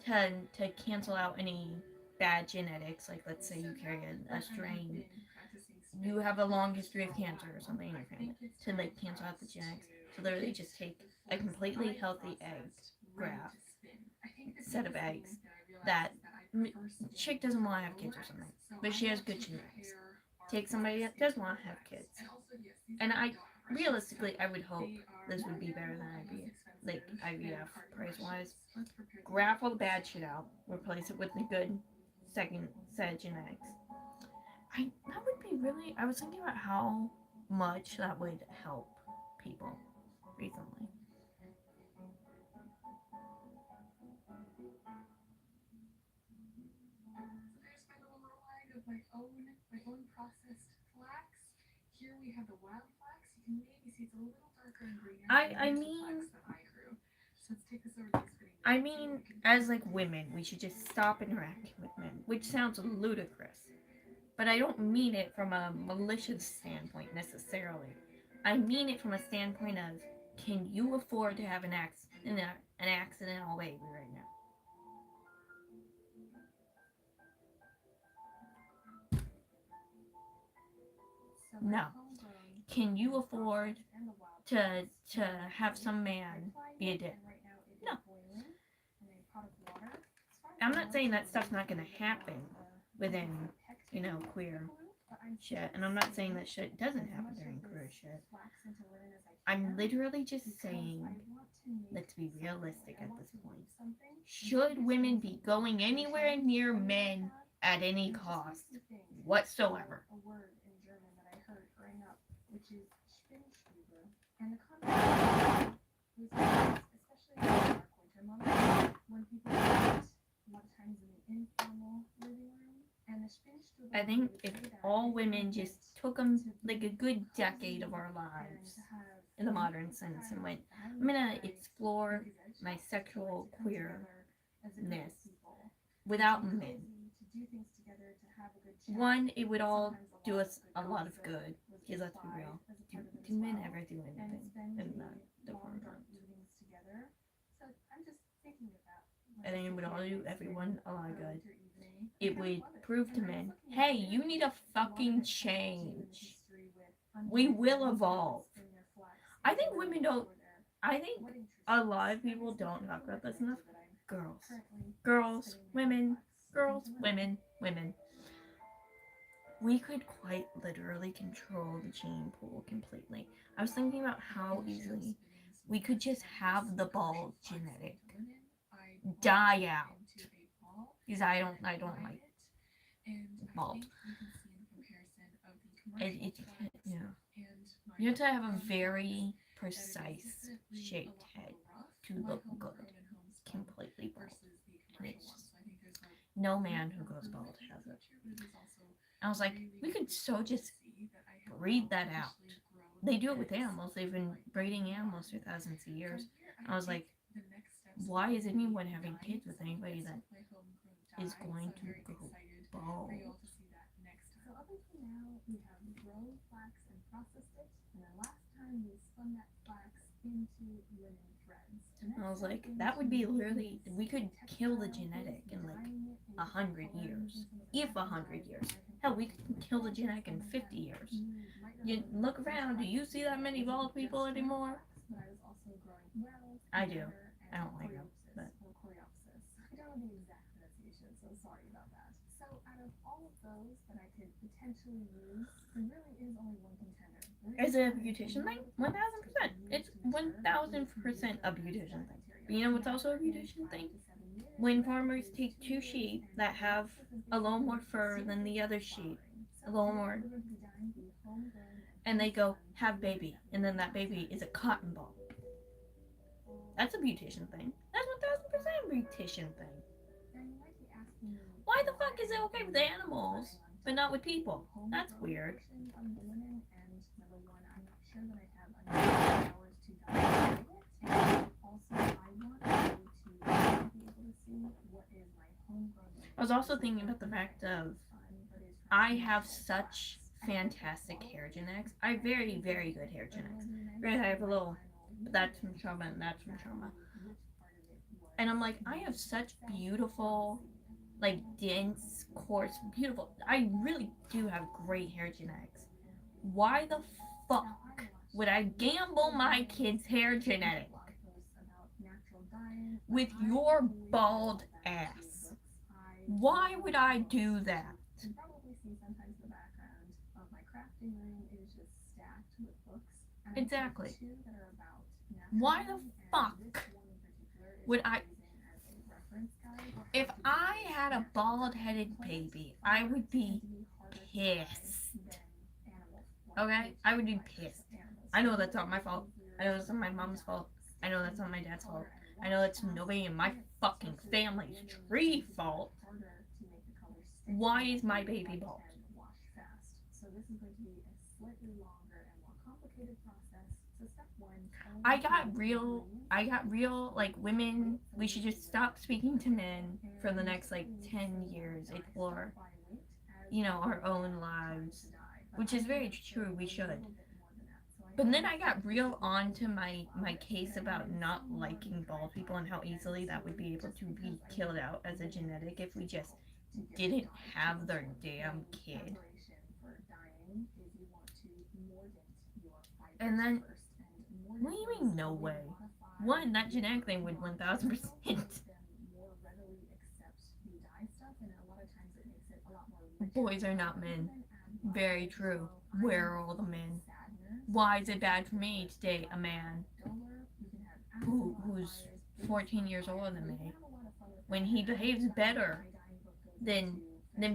B: to cancel out any bad genetics. Like let's say you carry a strain, you have a long history of cancer or something in your family, to like cancel out the genetics. So literally just take a completely healthy egg graft set of eggs that chick doesn't want to have kids or something, but she has good genetics. Take somebody that does want to have kids, and I realistically I would hope this would be better than IVF price wise. Graft all the bad shit out, replace it with the good second set of genetics. That would be really. I was thinking about how much that would help people recently.
A: There's my little line of my own processed flax. Here we have the wild flax. You can maybe see it's a little darker and greener.
B: I mean,
A: flax that I grew. So let's take this over to the spinning.
B: I mean, as like women, we should just stop interacting with men, which sounds ludicrous. But I don't mean it from a malicious standpoint necessarily. I mean it from a standpoint of, can you afford to have an accidental baby right now? No. Can you afford to have some man be a dick? No. I'm not saying that stuff's not gonna happen within, queer shit, and I'm not saying that shit doesn't happen during queer shit. I'm literally just saying, let's be realistic at this point. Should women be going anywhere near men at any cost whatsoever? I think if all women just took them like a good decade of our lives in the modern sense and went, I'm gonna explore my sexual queerness without men. One, it would all do us a lot of good. Because let's be real, do men ever do anything in the world? I think it would all do everyone a lot of good. It would prove to men, hey, you need a fucking change. We will evolve. I think women don't. I think a lot of people don't talk about this enough. Girls, women, women. We could quite literally control the gene pool completely. I was thinking about how easily we could just have the bald genetic die out. Because I don't like bald. You have to have a very precise shaped head to look good completely. No man who goes bald has it. I was like, we could so just breed that out. They do it with animals. They've been breeding animals for thousands of years. I was like, why is anyone having kids with anybody that is going to go bald?
A: So up until now, we have grown flax and processed it, and then last time we spun that flax into linen threads.
B: I was like, that would be literally, we could kill the genetic in like 100 years. If 100 years. Hell, we could kill the genetic in 50 years. You look around, do you see that many bald people anymore? I do. I don't like them, but...
A: I don't know the exact pronunciation, so sorry about that. So out of all of those that I could potentially use, there really is only one contender.
B: Is it a beautician thing? 1000%. It's 1000% a beautician thing. But you know what's also a beautician thing? When farmers take two sheep that have a little more fur than the other sheep, a little more, and they go, have baby, and then that baby is a cotton ball. That's a beautician thing. That's 1000% a beautician thing. Why the fuck is it okay with animals, but not with people? That's weird. I was also thinking about the fact of I have such fantastic hair genetics. I have very, very good hair genetics. Right, I have a little, but that's from trauma and that's from trauma. And I'm like, I have such beautiful, like dense, coarse, beautiful. I really do have great hair genetics. Why the fuck would I gamble my kid's hair genetic with your bald ass? Why would I do that? Exactly. Why the fuck would I? If I had a bald-headed baby, I would be pissed. Okay? I would be pissed. I know that's not my fault. I know that's not my mom's fault. I know that's not my dad's fault. I know that's nobody in my fucking family's tree fault. Why is my baby bald? I got real, like, women, we should just stop speaking to men for the next, like, 10 years, explore, you know, our own lives, which is very true, we should. But then I got real onto my case about not liking bald people and how easily that would be able to be killed out as a genetic if we just didn't have their damn kid. And then, what do you mean, no way? One, that genetic thing would 1000%. Boys are not men. Very true. Where are all the men? Why is it bad for me to date a man who's 14 years older than me when he behaves better than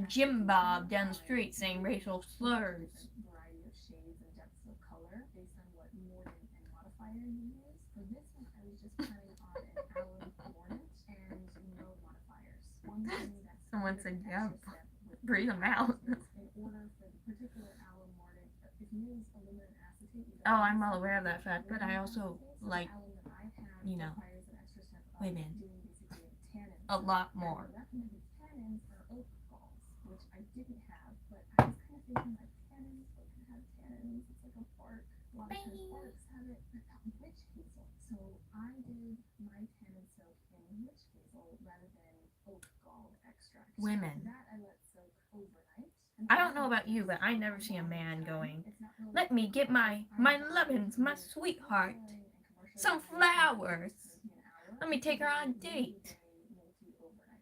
B: Jim Bob down the street saying racial slurs? Someone said, yeah, breathe them out. Oh, I'm well aware of that fact, but I also like, you know, women a lot more. Women. I don't know about you, but I never see a man going, let me get my lovins, my sweetheart, some flowers. Let me take her on a date.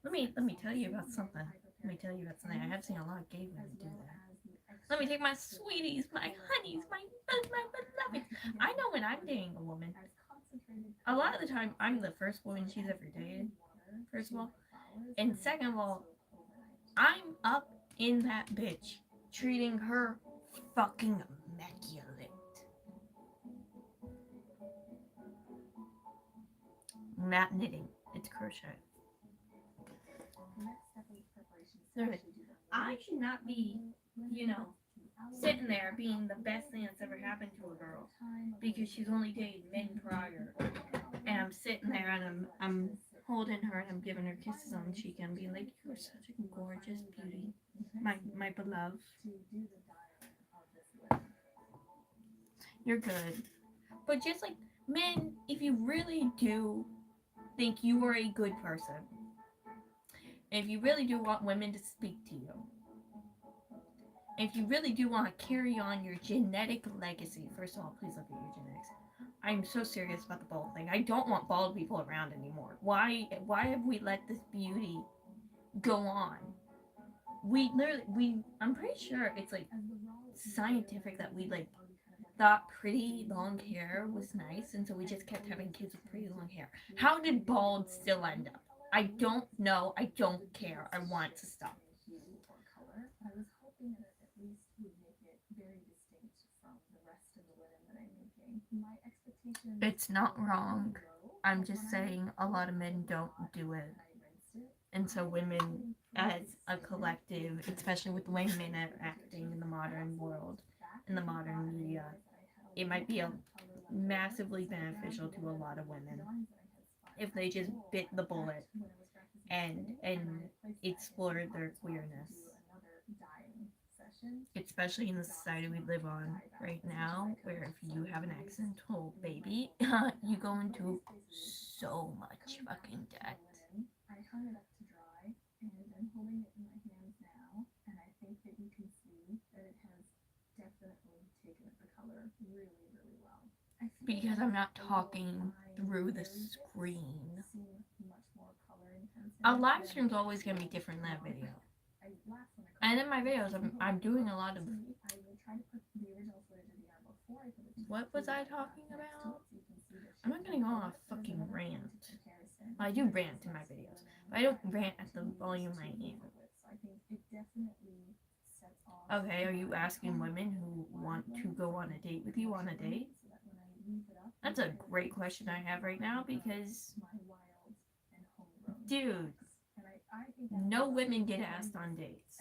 B: Let me tell you about something. I have seen a lot of gay women do that. Let me take my sweeties, my honeys, my beloved. I know when I'm dating a woman, a lot of the time I'm the first woman she's ever dated, first of all. And second of all, I'm up in that bitch, treating her fucking immaculate. Not knitting, it's crochet. They're like, I should not be, you know, sitting there being the best thing that's ever happened to a girl because she's only dated men prior, and I'm sitting there and I'm holding her and I'm giving her kisses on the cheek and I'm being like, you're such a gorgeous beauty, my beloved. You're good. But just like men, if you really do think you are a good person, if you really do want women to speak to you, if you really do want to carry on your genetic legacy, first of all, please look at your genetics. I'm so serious about the bald thing. I don't want bald people around anymore. Why have we let this beauty go on? I'm pretty sure it's like scientific that we like thought pretty long hair was nice, and so we just kept having kids with pretty long hair. How did bald still end up? I don't know. I don't care. I want to stop.
A: I was hoping that at least would make it very distinct from the rest of the linen that I'm making. My expectations.
B: It's not wrong. I'm just saying a lot of men don't do it. And so women as a collective, especially with the way men are acting in the modern world, in the modern media, it might be massively beneficial to a lot of women if they just bit the bullet and explored their queerness. Especially in the society we live on right now, where if you have an accidental baby, you go into so much fucking debt.
A: I hung it up to dry, and I'm holding it in my hands now, and I think that you can see that it has definitely taken the color really, really well.
B: Because I'm not talking through the screen. A live stream's always going to be different than that video. And in my videos, I'm doing a lot of... What was I talking about? I'm not going to go on a fucking rant. I do rant in my videos, but I don't rant at the volume I am. Okay, are you asking women who want to go on a date with you on a date? That's a great question I have right now because, dude, no women get asked on dates.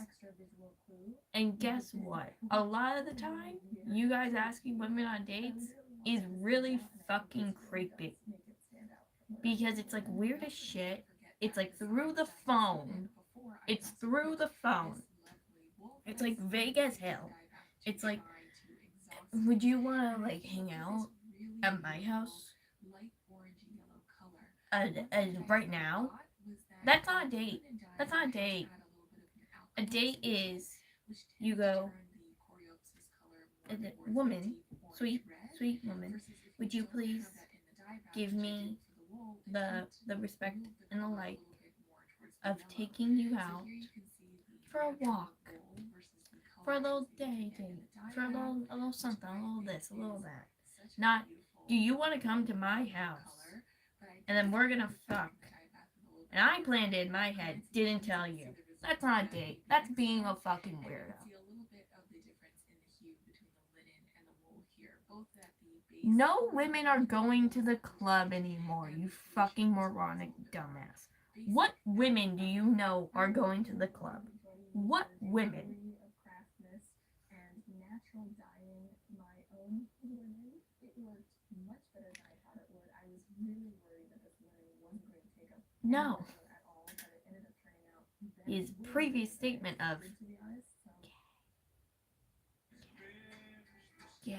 B: And guess what? A lot of the time, you guys asking women on dates is really fucking creepy. Because it's like weird as shit. It's like through the phone. It's through the phone. It's like vague as hell. It's like, would you want to like hang out at my house? Right now? That's not a date. That's not a date. A date is you go, woman, sweet woman, would you please give me the respect and the like of taking you out for a walk, for a little date, for a little something, a little this, a little that. Not, do you want to come to my house and then we're gonna fuck? And I planned it in my head, didn't tell you. That's not a date. That's being a fucking weirdo. No women are going to the club anymore, you fucking moronic dumbass. What women do you know are going to the club? What women? No. His previous statement of gay.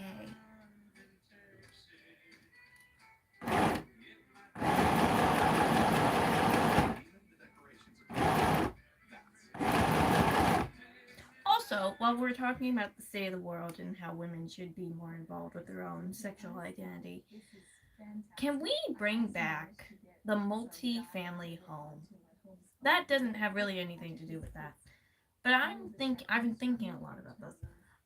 B: Also, while we're talking about the state of the world and how women should be more involved with their own sexual identity, can we bring back the multi-family home? That doesn't have really anything to do with that. But I've been thinking a lot about this.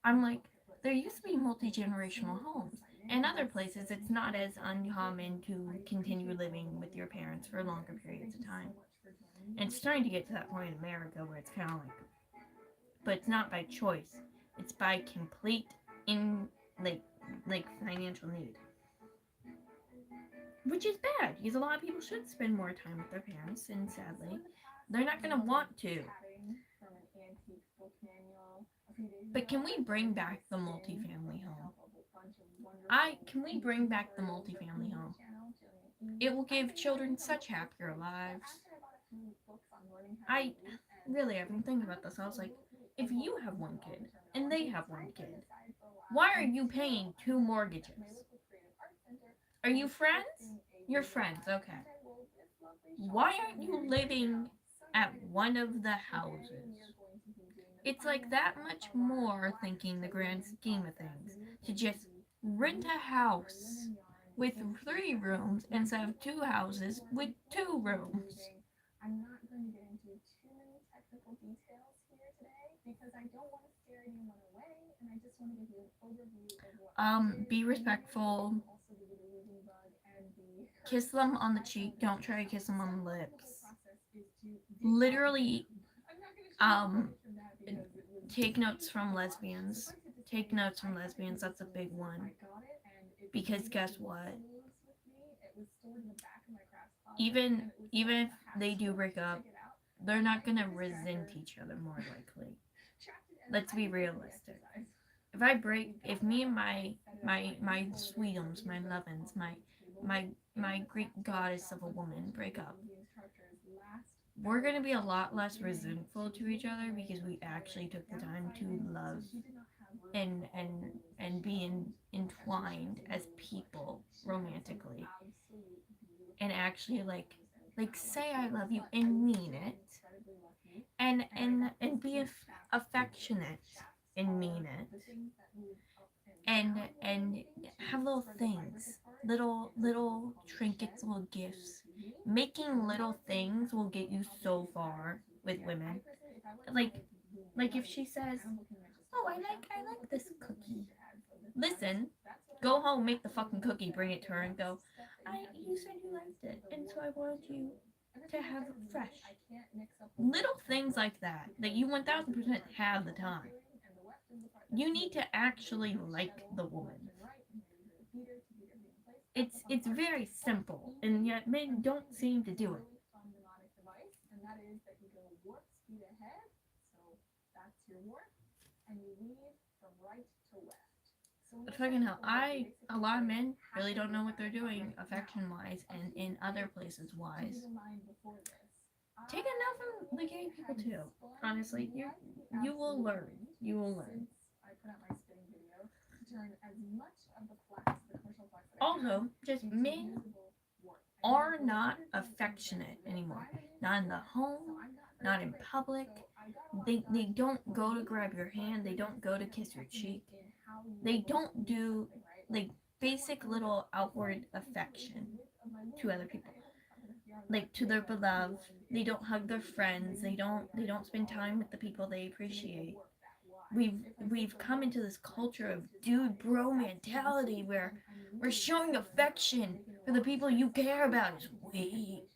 B: I'm like, there used to be multi-generational homes. In other places, it's not as uncommon to continue living with your parents for longer periods of time. And it's starting to get to that point in America where it's kind of like, but it's not by choice. It's by complete financial need. Which is bad, because a lot of people should spend more time with their parents, and sadly, they're not going to want to.
A: boutique book manual. A few days
B: But can
A: ago,
B: we
A: I
B: bring
A: went on
B: back
A: a
B: the
A: spin
B: multifamily
A: looking
B: home?
A: up a bunch of wonderful
B: Can we
A: YouTube
B: bring back the
A: tutorials or
B: multifamily
A: easy
B: home?
A: channel, Jillian E.
B: It will
A: I
B: give
A: figured out
B: children
A: reading a
B: such
A: book was
B: happier
A: free. So
B: lives.
A: after I bought a few books on learning how to
B: I
A: read and
B: really, I've been
A: write,
B: thinking
A: I'm
B: about this. I was like,
A: absolutely
B: if you
A: obsessed
B: have
A: with
B: one
A: all the
B: kid and they
A: terminology.
B: have
A: So I
B: one
A: put it
B: kid,
A: aside for a while.
B: why are
A: And
B: you
A: this fall,
B: paying
A: I'm
B: two
A: at my
B: mortgages?
A: local creative arts center.
B: Are you
A: I'm
B: friends?
A: hosting a
B: You're
A: reading
B: friends,
A: live,
B: okay.
A: and I wove this lovely
B: Why
A: shawl
B: aren't
A: I'm
B: you
A: wearing right
B: living
A: now. So
B: at
A: excited
B: one
A: because
B: of the
A: today we
B: houses?
A: are going to be doing the
B: It's like
A: final
B: that
A: step
B: much
A: of our
B: more,
A: wax
B: thinking the
A: to
B: grand
A: linen
B: scheme of
A: process.
B: things,
A: We are
B: to
A: going
B: just
A: to be
B: rent a
A: weaving our
B: house
A: linen yarn
B: with
A: into
B: 3
A: fabric.
B: rooms
A: Now,
B: instead
A: even
B: of 2
A: though I'm
B: houses
A: more
B: with 2
A: informed in
B: rooms.
A: weaving, I'm not going to get into too many technical details here today because I don't want to scare anyone away, and I just want to give you an overview of what I did.
B: Be
A: And maybe
B: respectful.
A: also give you the weaving bug and the
B: Kiss
A: hurt
B: them on the
A: I
B: cheek.
A: found
B: Don't
A: during
B: try
A: this
B: to kiss
A: time.
B: them on the
A: Step one of the whole
B: lips.
A: process is to dig out the
B: Literally,
A: I'm not going to show you footage from that because it was
B: take notes
A: huge
B: from
A: to watch.
B: lesbians.
A: Suffice it to
B: Take
A: say,
B: notes from
A: I haven't
B: lesbians.
A: used
B: That's a
A: this
B: big
A: since
B: one.
A: I got it, and it's
B: Because
A: made
B: guess
A: it
B: what?
A: loose with me. It was stored in the back of my crafts closet,
B: Even
A: and it was
B: even
A: such
B: if
A: a
B: they do
A: hassle
B: break
A: to
B: up,
A: get out.
B: they're not
A: I
B: gonna
A: took this
B: resent
A: tracker,
B: each other more likely.
A: tracked it, and
B: Let's
A: I
B: be
A: did the
B: realistic.
A: exercise.
B: If I
A: So
B: break,
A: we
B: if
A: got it
B: me and
A: out,
B: my
A: I set it
B: my
A: aside
B: my
A: for the
B: sweetums, my
A: weaving bug
B: lovins,
A: on
B: my
A: the table.
B: my
A: In
B: my
A: the
B: Greek
A: craft
B: goddess
A: workshop,
B: of a woman break up,
A: unfortunately, the instructors last
B: we're gonna be a
A: workshop,
B: lot
A: she was
B: less
A: leaving.
B: resentful
A: She
B: to
A: was
B: each
A: moving
B: other
A: away
B: because
A: and
B: we
A: retiring,
B: actually took the time to
A: downsizing,
B: love
A: so she did not have room
B: and
A: for all
B: and
A: the things that
B: and
A: she
B: be
A: owned.
B: entwined
A: After
B: as
A: she was
B: people
A: she had some
B: romantically
A: absolute
B: and
A: beautiful
B: actually
A: poems and
B: like
A: travel
B: say I
A: ideas,
B: love you
A: but I
B: and
A: was
B: mean
A: feeling
B: it
A: incredibly lucky,
B: and
A: and I got these
B: be
A: gift shafts.
B: affectionate
A: Shafts
B: and
A: are
B: mean it
A: the things that move up and
B: and
A: down while
B: and
A: you're weaving to
B: have little
A: spread the fibers
B: things,
A: apart.
B: little
A: It's what's
B: little
A: called a
B: trinkets,
A: shed
B: little
A: to
B: gifts.
A: weave.
B: Making
A: So
B: little
A: another thing
B: things will
A: that's
B: get
A: really
B: you so
A: complicated
B: far
A: patterns with
B: with
A: me. I
B: women.
A: personally, if I went to
B: Like
A: buy loom,
B: like if
A: right,
B: she says,
A: I'm looking at just a
B: "Oh,
A: four shaft
B: I
A: loom,
B: like
A: but
B: this
A: this is what my
B: cookie."
A: sister had, so this matters.
B: Listen,
A: That's what I
B: go
A: got.
B: home, make the
A: After the
B: fucking
A: loom
B: cookie,
A: set,
B: bring it to
A: the
B: her, and go.
A: next step that you have to
B: You
A: do
B: said you
A: is
B: liked it,
A: the
B: and so
A: warp
B: I
A: onto
B: wanted
A: your
B: you
A: loom. Ever
B: to
A: since I
B: have
A: started
B: it
A: weaving,
B: fresh.
A: I can't mix up the
B: Little
A: wet and the
B: things
A: wet
B: like that that
A: because
B: you
A: the wet is the
B: 1000%
A: part that
B: have the
A: controls
B: time.
A: doing, and the wet is the part
B: You
A: that's
B: need to
A: moving.
B: actually
A: You
B: like
A: shuttle
B: the
A: left
B: woman.
A: and right, and you're using a beater to beat everything in place.
B: It's very simple, and yet men don't seem to do it.
A: Really fun mnemonic device, and that is that you go warp speed ahead, so that's your warp, and you weave from right to left. So when
B: But
A: you're
B: fucking
A: starting
B: hell,
A: to warp, you
B: a
A: basically
B: lot of
A: put
B: men
A: half
B: really
A: of
B: don't
A: your
B: know what they're
A: fabric
B: doing,
A: right now.
B: affection wise,
A: A
B: and
A: few
B: in other
A: tips
B: places
A: to
B: wise.
A: keep in mind before this.
B: Take enough from the gay people
A: had
B: too.
A: spun
B: Honestly,
A: like the
B: you will
A: absolute
B: learn.
A: wind
B: You will learn.
A: since I put out my spinning video to turn as much of the flax, the commercial flax that I
B: Also,
A: had,
B: just
A: into
B: men
A: usable warp.
B: are not affectionate anymore. Not in the home, not in public. They don't go to grab your hand. They don't go to kiss your cheek. They don't do like basic little outward affection to other people. Like to their beloved. They don't hug their friends. They don't spend time with the people they appreciate. We've come into this culture of dude bro mentality where we're showing affection for the people you care about is weak.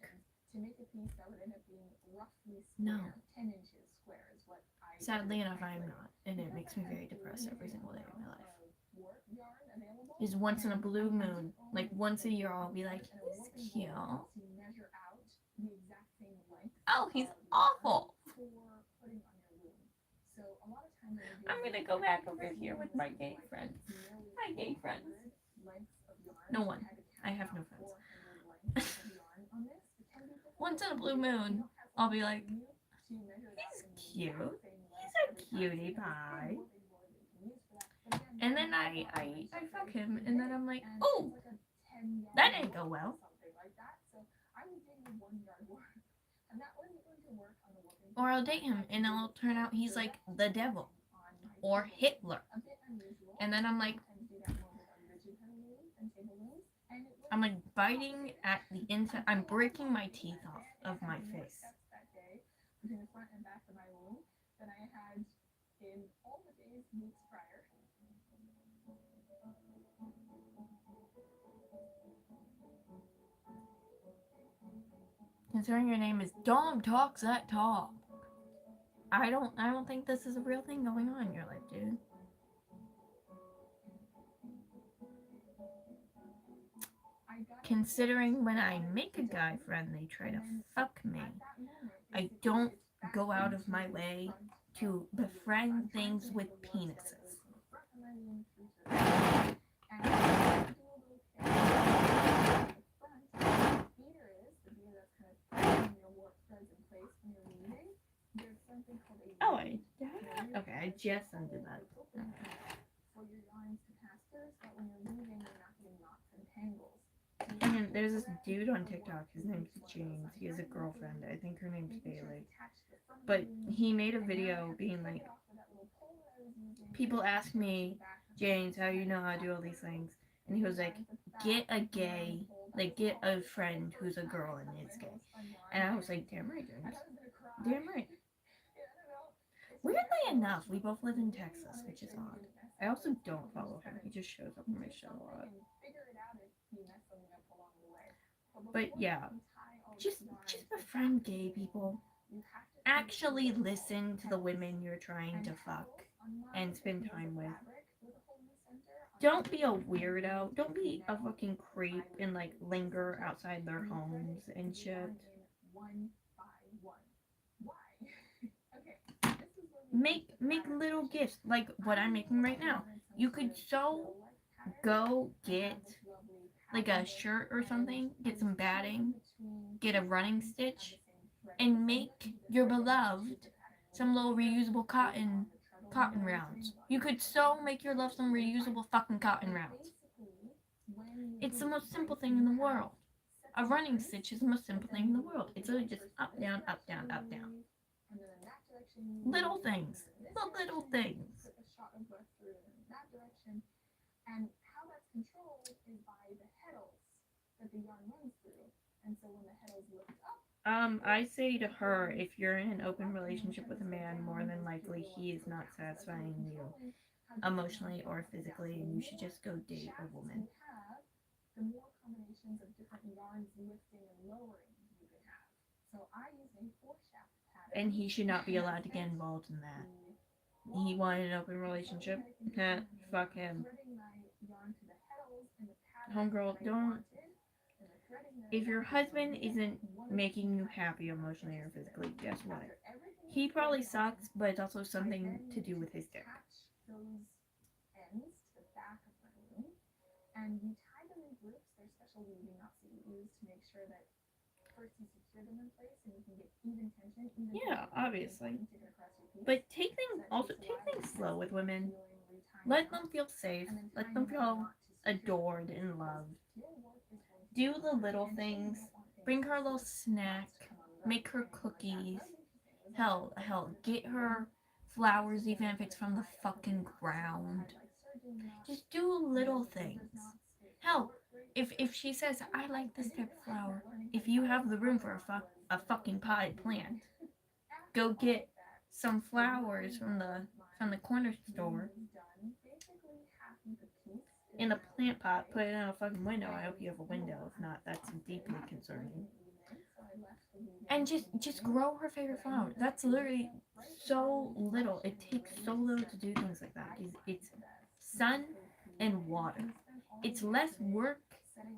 A: To make a piece that would end up being roughly
B: No.
A: square, 10 inches square is what I
B: Sadly enough, I am not, and it makes me very depressed every single day of my life. Is once in a blue moon, like once a year, I'll be like, he's cute. Oh, he's awful. I'm gonna go back over here with my gay friends. Hi, gay friends. No one. I have no friends. Once in a blue moon, I'll be like, he's cute. He's a cutie pie. And then I fuck him, and then I'm like, oh, that didn't go well. Or I'll date him, and it'll turn out he's like the devil or Hitler. And then I'm like biting at the inside. I'm breaking my teeth off of my face.
A: Between the front and back of my loom than I had in all the days weeks prior.
B: Considering your name is Dom Talks That Talk, I don't think this is a real thing going on in your life, dude. Considering when I make a guy friend, they try to fuck me. I don't go out of my way to befriend things with penises. Oh, I okay, I just undid that.
A: For your yarns to pass through, so that when you're leaving, you're not getting knots and tangles.
B: And then there's this dude on TikTok. His name's James. He has a girlfriend. I think her name's Bailey. But he made a video being like, people ask me, James, how do you know how to do all these things? And he was like, get a gay, like get a friend who's a girl and is gay. And I was like, damn right, James. Damn right. Weirdly enough, we both live in Texas, which is odd. I also don't follow him. He just shows up on my show a lot. But yeah, just befriend gay people. Actually listen to the women you're trying to fuck and spend time with. Don't be a weirdo. Don't be a fucking creep and like linger outside their homes and shit. Make little gifts like what I'm making right now. You could so go get like a shirt or something, get some batting, get a running stitch, and make your beloved some little reusable cotton rounds. You could so make your love some reusable fucking cotton rounds. It's the most simple thing in the world. A running stitch is the most simple thing in the world. It's literally just up, down, up, down, up, down. Little things. The little things.
A: And how that's controlled is by the petals that the yarn runs through. And so when the petals lift up,
B: I say to her, if you're in an open relationship with a man, more than likely he is not satisfying you emotionally or physically, and you should just go date a woman.
A: The more combinations of different yarns lifting and lowering you can have. So I use a 4-shaft pattern.
B: And he should not be allowed to get involved in that. He wanted an open relationship. Fuck him. Homegirl, don't. If your husband isn't making you happy emotionally or physically, guess what? He probably sucks, but it's also something to do with his dick.
A: Those ends to the back of my loom, and you tie them in groups. There's special weaving knots that you use to make sure that first you secure them in place and you can get even tension.
B: Yeah, obviously. But take things slow with women. Let them feel safe. Let them feel adored and loved. Do the little things. Bring her a little snack. Make her cookies. Hell, get her flowers even if it's from the fucking ground. Just do little things. Hell, if she says, I like this type of flower, if you have the room for a fucking potted plant, go get some flowers from the corner store in a plant pot, put it in a fucking window. I hope you have a window. If not, that's deeply concerning. And just grow her favorite flower. That's literally so little. It takes so little to do things like that. It's sun and water. It's less work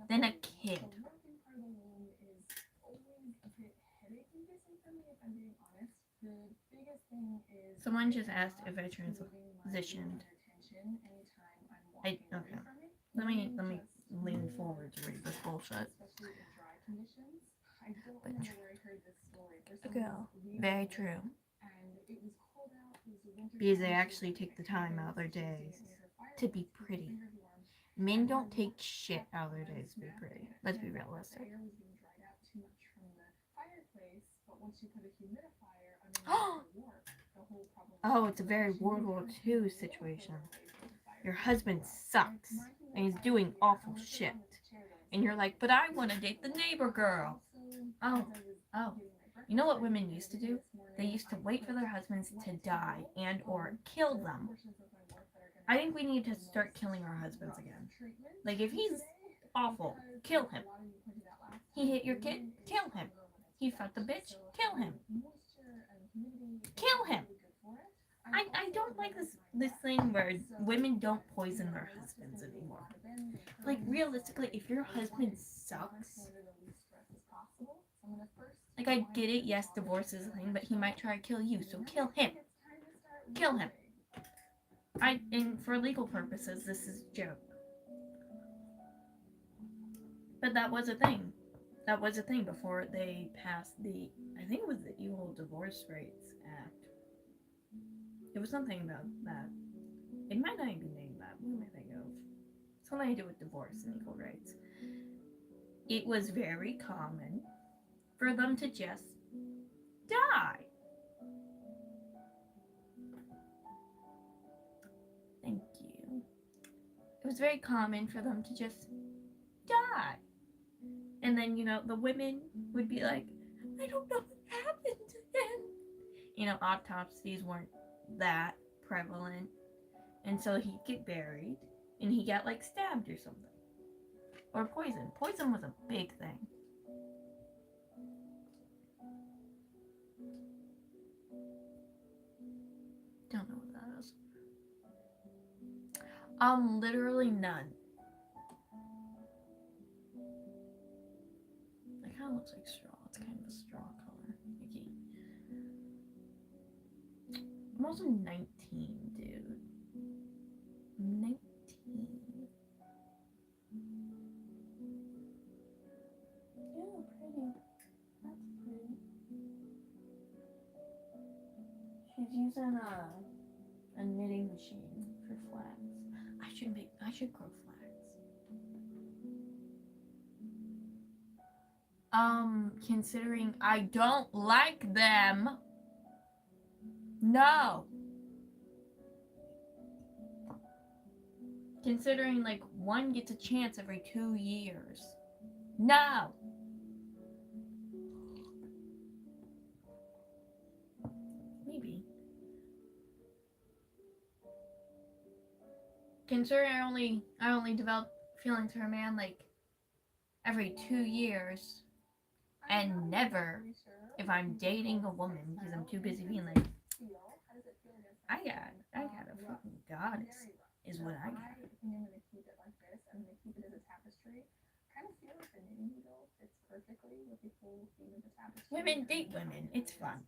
B: than a kid. Someone just asked if I transitioned. Okay. Let me lean forward to read this bullshit. Very true. Because they actually take the time out of their days to be pretty. Men don't take shit out of their days to be pretty. Let's be realistic. Oh, it's a very World War II situation. Your husband sucks and he's doing awful shit. And you're like, but I want to date the neighbor girl. Oh. You know what women used to do? They used to wait for their husbands to die and or kill them. I think we need to start killing our husbands again. Like, if he's awful, kill him. He hit your kid? Kill him. He fucked a bitch? Kill him. Kill him. I don't like this thing where women don't poison their husbands anymore. Like, realistically, if your husband sucks, like, I get it, yes, divorce is a thing, but he might try to kill you, so kill him. kill him. And for legal purposes, this is a joke. But that was a thing. That was a thing before they passed the, I think it was the Equal Divorce Rates Act. It was something about that. It might not even be named that. What am I thinking of? Something to do with divorce and equal rights. It was very common for them to just die. Thank you. It was very common for them to just die. And then, the women would be like, I don't know what happened to him. Autopsies weren't that prevalent. And so he'd get buried and he got like stabbed or something. Or poisoned. Poison was a big thing. Don't know what that is. Literally none. It kind of looks like straw. It's kind of a straw color. Okay. I'm also 19, dude. 19. Yeah, pretty. That's pretty. She's using a knitting machine for flax. I should grow flax. Considering I don't like them. No. Considering like one gets a chance every 2 years. No. Maybe. Considering I only develop feelings for a man like every 2 years, and never if I'm dating a woman because I'm too busy being like, I got a fucking goddess is what I got.
A: I'm gonna keep it like this. I'm gonna keep it as a tapestry. Kind of feel like the knitting needle fits perfectly with the whole theme of the tapestry.
B: Women date women. It's fun.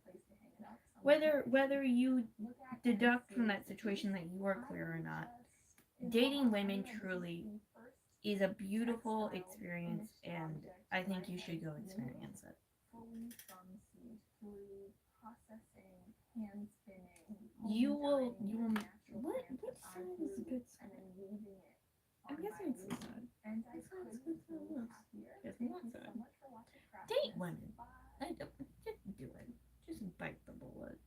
B: Whether you deduct from that situation that you are queer or not, dating women truly is a beautiful experience, and I think you should go experience it.
A: Fully from seed through processing, hand spinning.
B: You will. What side is the good side?
A: And then weaving it.
B: I'm guessing it's this side.
A: And I couldn't be happier. Thank you so much for watching Craft.
B: Date women. Just do it. Just bite the bullet.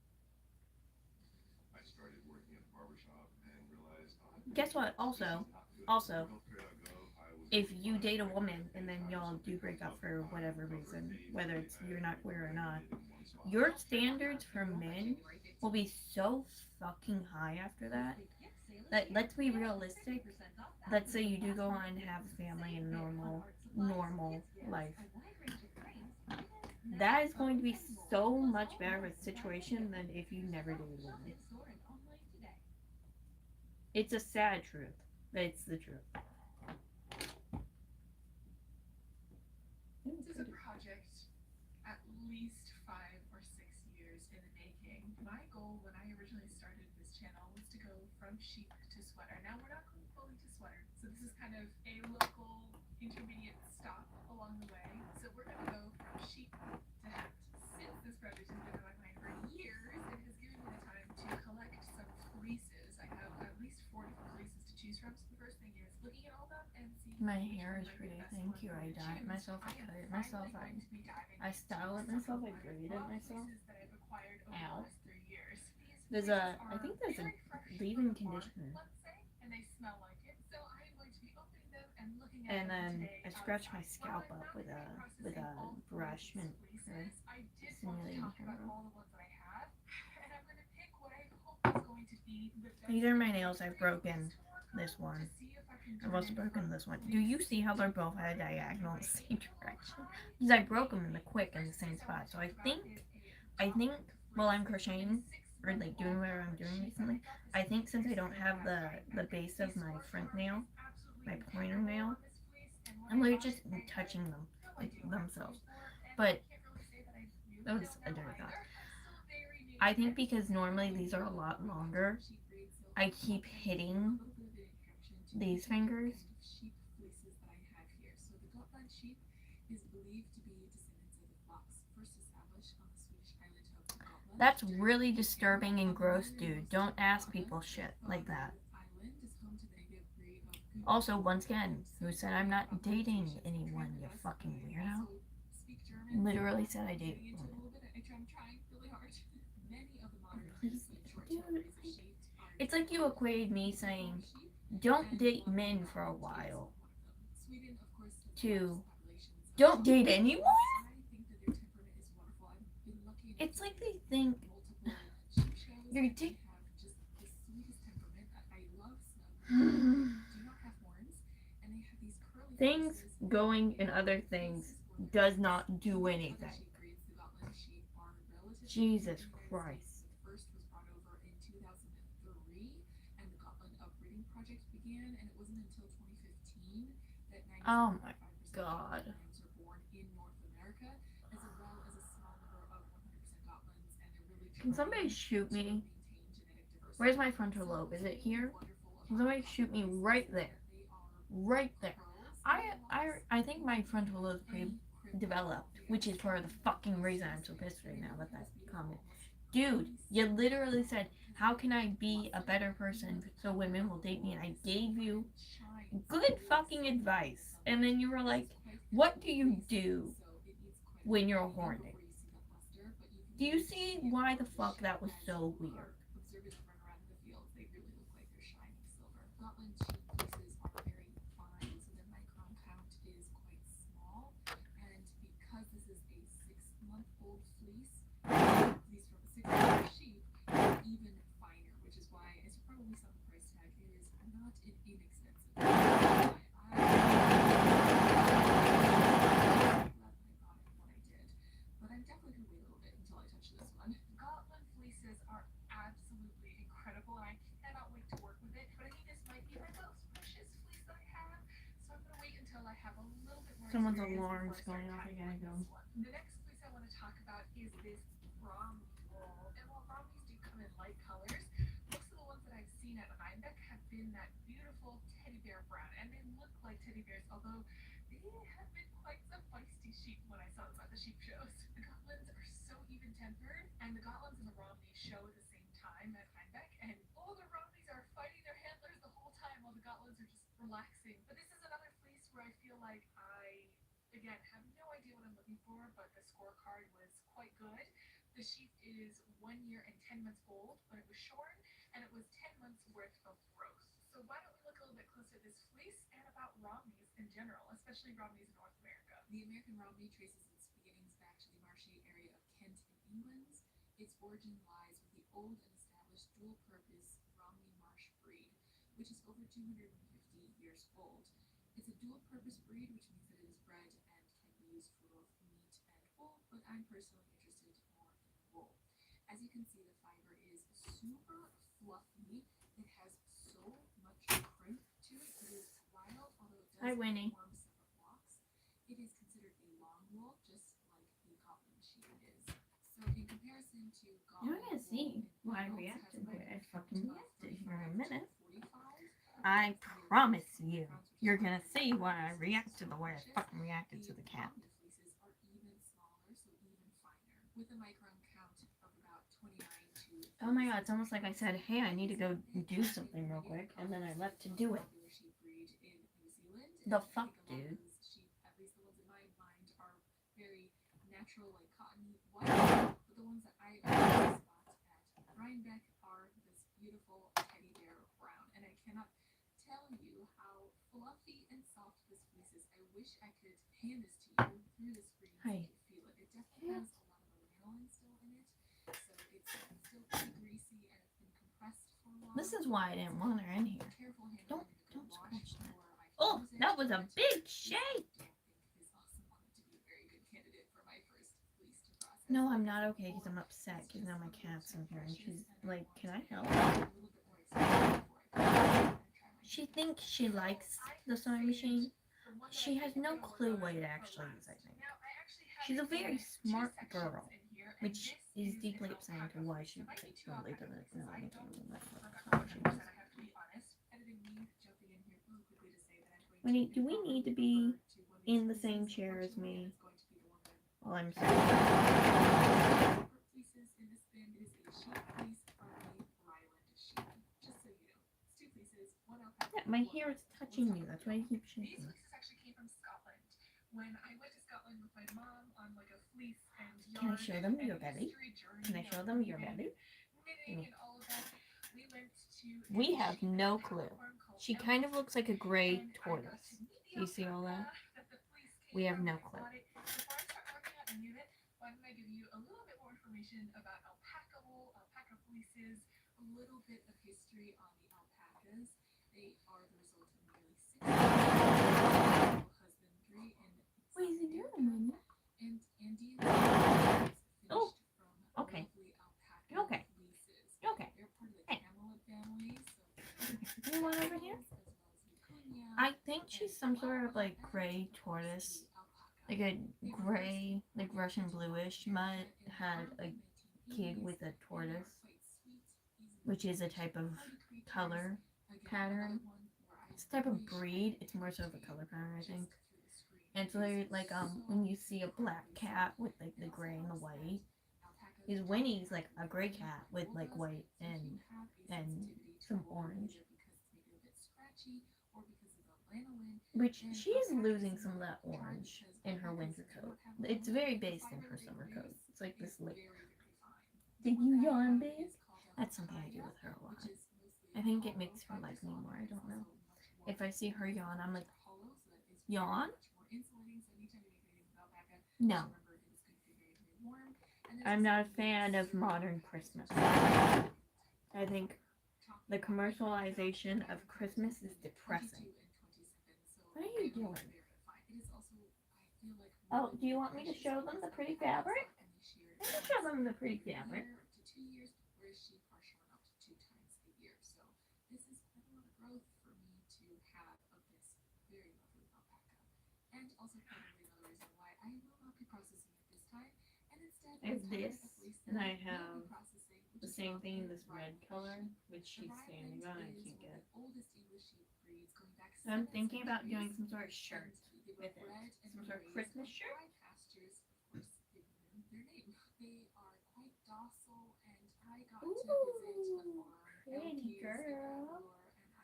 C: I started working at the barbershop and realized.
B: Guess what? Also, if you date a woman and then y'all do break up for whatever reason, whether it's you're not queer or not, your standards for men will be so fucking high after that. Let's be realistic. Let's say you do go on and have a family and normal life. That is going to be so much better of a situation than if you never dated a woman. It's a sad truth, but it's the truth.
A: This is a project at least 5 or 6 years in the making. My goal when I originally started this channel was to go from sheep to sweater. Now we're not going fully to sweater, so this is kind of a local intermediate stop along the way. So we're going to go from sheep to hat. Since this project has been in my mind for years, it has given me the time to collect some fleeces. I have at least 40 fleeces to choose from. So the first thing is looking at all of them and seeing.
B: My hair is pretty. Thank you. I dye it myself. I cut it myself. I style it myself. I braid it myself. Ow. I think there's a leave-in conditioner. And then I scratch my scalp up with a brush and simulating hair. These are my nails. I've broken this one. I've also broken this one. Do you see how they're both at a diagonal in the same direction? Because I broke them in the quick in the same spot. So I think while I'm crocheting or like doing whatever I'm doing recently, I think since I don't have the base of my front nail, my pointer nail, I'm literally just touching them like themselves. But that was a dirty thought. I think because normally these are a lot longer, I keep hitting these fingers.
A: Sheep fleeces that I have here. So the Gotland sheep is believed to be descendants of the flocks first established on the Swedish island of Gotland.
B: That's really disturbing and gross, dude. Don't ask people shit like that.
A: Island is home to the native breed of
B: Also, once again, who said I'm not dating anyone, you fucking weirdo?
A: speak German.
B: Literally said I date
A: Into a
B: women.
A: little bit. I'm trying really hard. Many of the modern
B: Please,
A: short
B: dude,
A: tail breeds of sheep are
B: it's like you equated me saying, don't date men for a while,
A: Sweden, of course,
B: to
A: populations of
B: don't date anyone?
A: I think that their temperament is wonderful. I've been lucky enough
B: It's like they think
A: multiple sheep shows.
B: you're
A: They
B: dick.
A: have just the sweetest temperament. I love snuggling. Do not have horns, and they have these curly
B: Things
A: faces.
B: going and other things does not do anything.
A: Sheep breeds, the Gotland sheep are relatively
B: Jesus
A: new in the United
B: Christ.
A: States. The first was brought over in 2003, and the Gotland upbreeding project began, and it wasn't until 2015 that 97.5%
B: Oh my
A: of
B: God.
A: lambs are born in North America, as well as a small number of 100% Gotlands, and they're really
B: Can somebody
A: trying
B: shoot
A: to
B: me?
A: maintain genetic diversity.
B: Where's my frontal lobe? Is it here? Can somebody shoot me right there? Right there. I think my frontal lobe is pretty developed, which is part of the fucking reason I'm so pissed right now with that comment. Dude, you literally said, how can I be a better person so women will date me? And I gave you good fucking advice. And then you were like, what do you do when you're horny? Do you see why the fuck that was so weird?
A: Observers run around the fields, they really look like they're shining silver. Gotland sheep fleeces are very fine, so their micron count is quite small. And because this is a 6-month-old fleece, these from a 6-month sheep is even finer, which is why, as you probably saw the price tag, it is not an inexpensive. But I'm definitely gonna wait a little bit until I touch this one. Gotland fleeces are absolutely incredible, and I cannot wait to work with it. But I think this might be my most precious fleece that I have, so I'm gonna wait until I have a little bit more.
B: Someone's
A: experience
B: alarm's
A: before I
B: going
A: start
B: off. I
A: tackling
B: gotta go.
A: this one. The next fleece I want to talk about is this Romney wool. And while Romneys do come in light colors, most of the ones that I've seen at Rhinebeck have been that beautiful teddy bear brown, and they look like teddy bears, although they have been quite some feisty sheep when I saw them at the sheep shows. The Gotlands are so even-tempered, and the Gotlands and the Romneys show at the same time at Rhinebeck, and all the Romneys are fighting their handlers the whole time while the Gotlands are just relaxing. But this is another fleece where I feel like I, again, have no idea what I'm looking for, but the scorecard was quite good. The sheep is 1 year and 10 months old, but it was shorn, and it was 10 months worth of growth. So why don't we look a little bit closer at this fleece and about Romneys in general, especially Romneys in North America. The American Romney traces its beginnings back to the marshy area of Kent in England. Its origin lies with the old and established dual-purpose Romney Marsh breed, which is over 250 years old. It's a dual-purpose breed, which means that it is bred and can be used for both meat and wool, but I'm personally interested more in wool. As you can see, the fiber is super fluffy. It has so much crimp to it. It is wild, although it
B: Hi,
A: does
B: Winnie.
A: form separate blocks. It is considered a long wool, just like the Gotland sheep is. So in comparison to
B: You're
A: Gotland
B: gonna
A: wool,
B: see
A: it
B: why I
A: yields
B: reacted
A: has
B: the way I
A: a
B: fucking
A: count of
B: reacted here in a
A: 35 to
B: minute.
A: 45.
B: I promise you, you're gonna see why I reacted the way I fucking reacted to the cat.
A: The fleeces are even smaller, so even finer, with a micron count of about 29 to.
B: Oh my god, it's almost like I said, hey, I need to go do something real quick, and then I left to do it.
A: Sheep breed in New Zealand.
B: The fuck, dude?
A: Sheep, at least the ones in my mind, are very natural, like cottony white. But the ones that I spot at Rhinebeck are this beautiful teddy bear brown, and I cannot tell you how fluffy and soft this fleece is. I wish I could hand this to you through the screen so
B: Hi.
A: you could feel it. It definitely has a lot of lanolin still in it, so it's still pretty greasy and it's been compressed for a while.
B: This is why I didn't want her in here.
A: Careful handling
B: Don't
A: and a good wash
B: scratch that.
A: before I
B: Oh,
A: use it,
B: that was a
A: which
B: big
A: I
B: shake!
A: don't think is also wanted to be a very good candidate for my first fleece to process.
B: No, I'm not okay because I'm upset because now my cat's in here and she's like, can I help? She thinks she likes the sewing machine. She has no clue what it actually is, I think. She's a very smart girl, which is deeply upsetting to why she really doesn't know anything about how she is. Winnie, do we need to be in the same chair as me? Well, I'm sorry. Yeah, my hair is touching you. That's why I keep shaking.
A: These fleeces actually came from Scotland. When I went to Scotland with my mom on like a fleece and yarn.
B: Can I show them your belly? Can I show them your belly?
A: Knitting and all of that. We went to.
B: We have no clue. She kind of looks like a gray tortoise. Do you see all that? We have no clue.
A: Before I start working on any of it, why don't I give you a little bit more information about alpaca wool, alpaca fleeces, a little bit of history on the alpacas. They are the result of nearly 6 years husbandry and
B: What is he doing, Mama?
A: and Andean
B: Oh,
A: from
B: okay.
A: lovely alpaca
B: Okay.
A: fleeces.
B: Okay.
A: They're part of the
B: Hey.
A: camelid family, so
B: Anyone over here? I think she's some sort of like gray tortoise, like a gray, like Russian bluish. Mutt had a kid with a tortoise, which is a type of color pattern. It's a type of breed. It's more so of a color pattern, I think. And so they're like when you see a black cat with like the gray and the white, his Winnie's like a gray cat with like white and some orange. Which she is losing some of that orange in her winter coat. It's very based in her summer coat. It's like this lip. Did you yawn, babe? That's something I do with her a lot. I think it makes her like me more. I don't know. If I see her yawn, I'm like, yawn? No. I'm not a fan of modern Christmas. I think the commercialization of Christmas is depressing. What are you doing? Oh, do you want me to show them the pretty fabric? I can show them the pretty fabric. I have this, and I have the same thing in this red color, which she's standing on. I can't get. So I'm thinking about doing some sort of shirt with it, some sort of Christmas shirt. Ooh, pretty girl.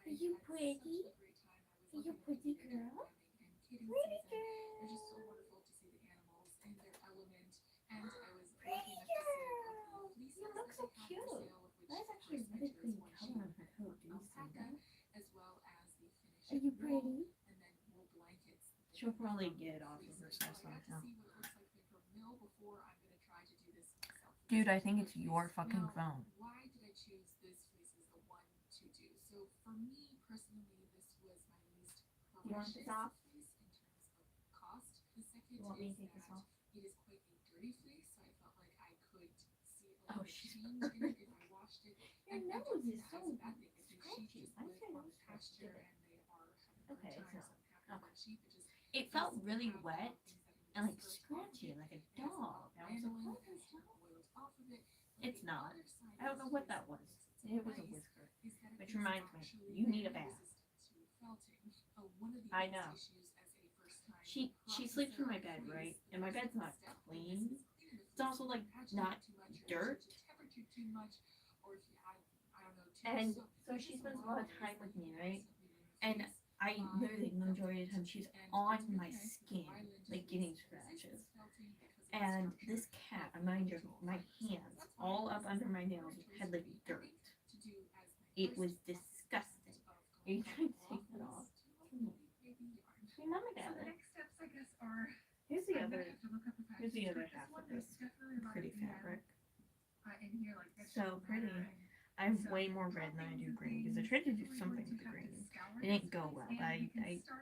B: Are you pretty? Are you pretty girl? Pretty girl. Pretty girl. You look so cute. That is actually a really pretty color on her coat. Do you see that? Are you pretty? She'll probably get off of herself somehow. Dude, I think it's your fucking phone.
A: Why did I choose this fleece as the one to do? So for me personally, this was my least
B: You want this off?
A: fleece in terms of cost. The second
B: You want me to
A: is
B: take this
A: that
B: off?
A: it is quite a dirty fleece, so I felt like I could see a
B: Oh,
A: little
B: she's
A: change in it if I washed it.
B: Your
A: And I
B: nose
A: don't
B: is
A: think
B: so
A: that's a bad thing. If the sheep
B: scratchy.
A: just
B: Why is
A: live
B: your
A: on
B: nose so
A: pasture
B: big?
A: and they are having
B: Okay,
A: good
B: it's
A: times
B: not.
A: on sheep, it just
B: It felt really wet and like scratchy, like a dog. I was like, what the hell? It's not. I don't know what that was. It was a whisker. Which reminds me, you need a bath. I know. She sleeps in my bed, right? And my bed's not clean. It's also like not dirt. And so she spends a lot of time with me, right? And I literally, the majority of the time, she's on my skin, like getting scratches. And this cat, mind you, my hands all up under my nails had like dirt. It was disgusting. Are you trying to take that off? Your mama got
A: So the
B: it.
A: next steps, I guess, are
B: Here's the
A: I'm gonna
B: other.
A: have to look up the
B: Here's the other
A: package.
B: half
A: This
B: of
A: one
B: this
A: is definitely a lot
B: pretty
A: of red,
B: fabric.
A: in here, like
B: So pretty. I have way more red than I do green because I tried to do something with the green. It didn't go well. I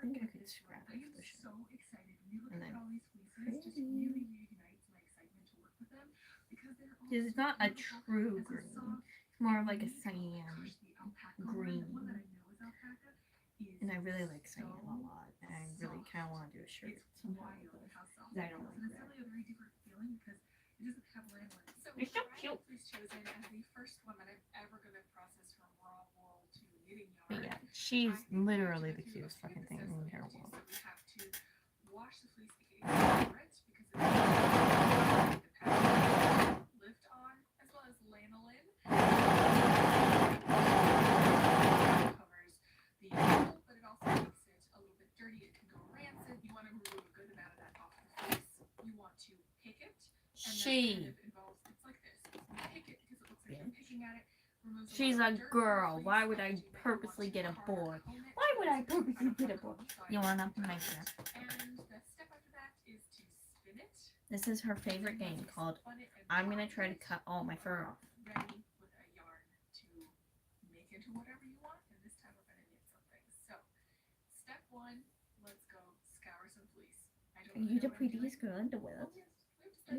B: think I could scrap it for the show.
A: So excited when you look
B: And
A: at
B: then
A: all these fleeces, just really reignites my excitement to work with them because they're all
B: because it's not a
A: beautiful
B: true
A: as a
B: green.
A: soft,
B: It's more of like a
A: unique
B: cyan
A: gosh, the alpaca
B: green.
A: one that I know is alpaca is
B: And I really like cyan
A: so
B: a lot. And I really kind of want to do a shirt
A: it's
B: somehow
A: wild
B: with it.
A: how soft
B: I
A: it
B: don't
A: feels.
B: like
A: And it's
B: red.
A: really a very different feeling because it doesn't have lanolin. So
B: You're so
A: the
B: cute.
A: fleece chosen as the first one that I'm ever going to process from raw wool to knitting
B: But
A: yarn.
B: yeah, she's
A: I think we have to
B: literally
A: go
B: the
A: through
B: cutest
A: a few
B: fucking thing
A: of the
B: in
A: steps
B: her
A: that we
B: world.
A: have to do. So we have to wash the fleece, aka separate, because it's the pattern lift on, as well as lanolin. Covers the wool, but it also makes it a little bit dirty. It can go rancid. You want to remove a good amount of that off the fleece. You want to pick it. And that kind of involves, it's like this. You pick it because it looks like you're picking at it.
B: She's a girl. Why would I purposely get a boy? Why would I purposely get a boy? You want up in my chair?
A: And the step after that is to spin it.
B: This is her favorite game called I'm gonna try to cut all my fur off.
A: Ready with a yarn to make into whatever you want. And this time we're going to knit something. So, step one, let's go scour some fleece.
B: You're the prettiest girl in the world. You're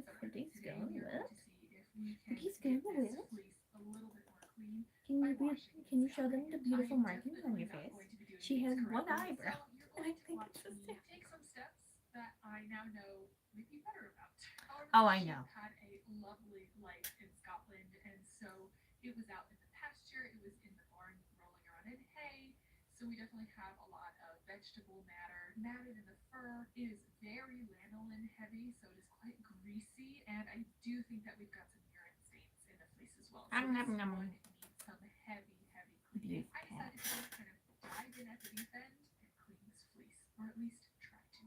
B: the prettiest girl in the world. Prettiest girl in the world.
A: A little bit more clean.
B: Can you show them the beautiful markings on your face? She has one eyebrow. And I think it's the same.
A: Take some steps that I now know maybe better about.
B: Oh, I know.
A: Had a lovely life in Scotland, and so it was out in the pasture. It was in the barn, rolling around in hay. So we definitely have a lot of vegetable matter matted in the fur. It is very lanolin heavy, so it is quite greasy, and I do think that we've got some urine stains in the fleece as well. So this one needs some heavy cleaning. I decided to kind of dive in at the deep end and clean this fleece, or at least try to.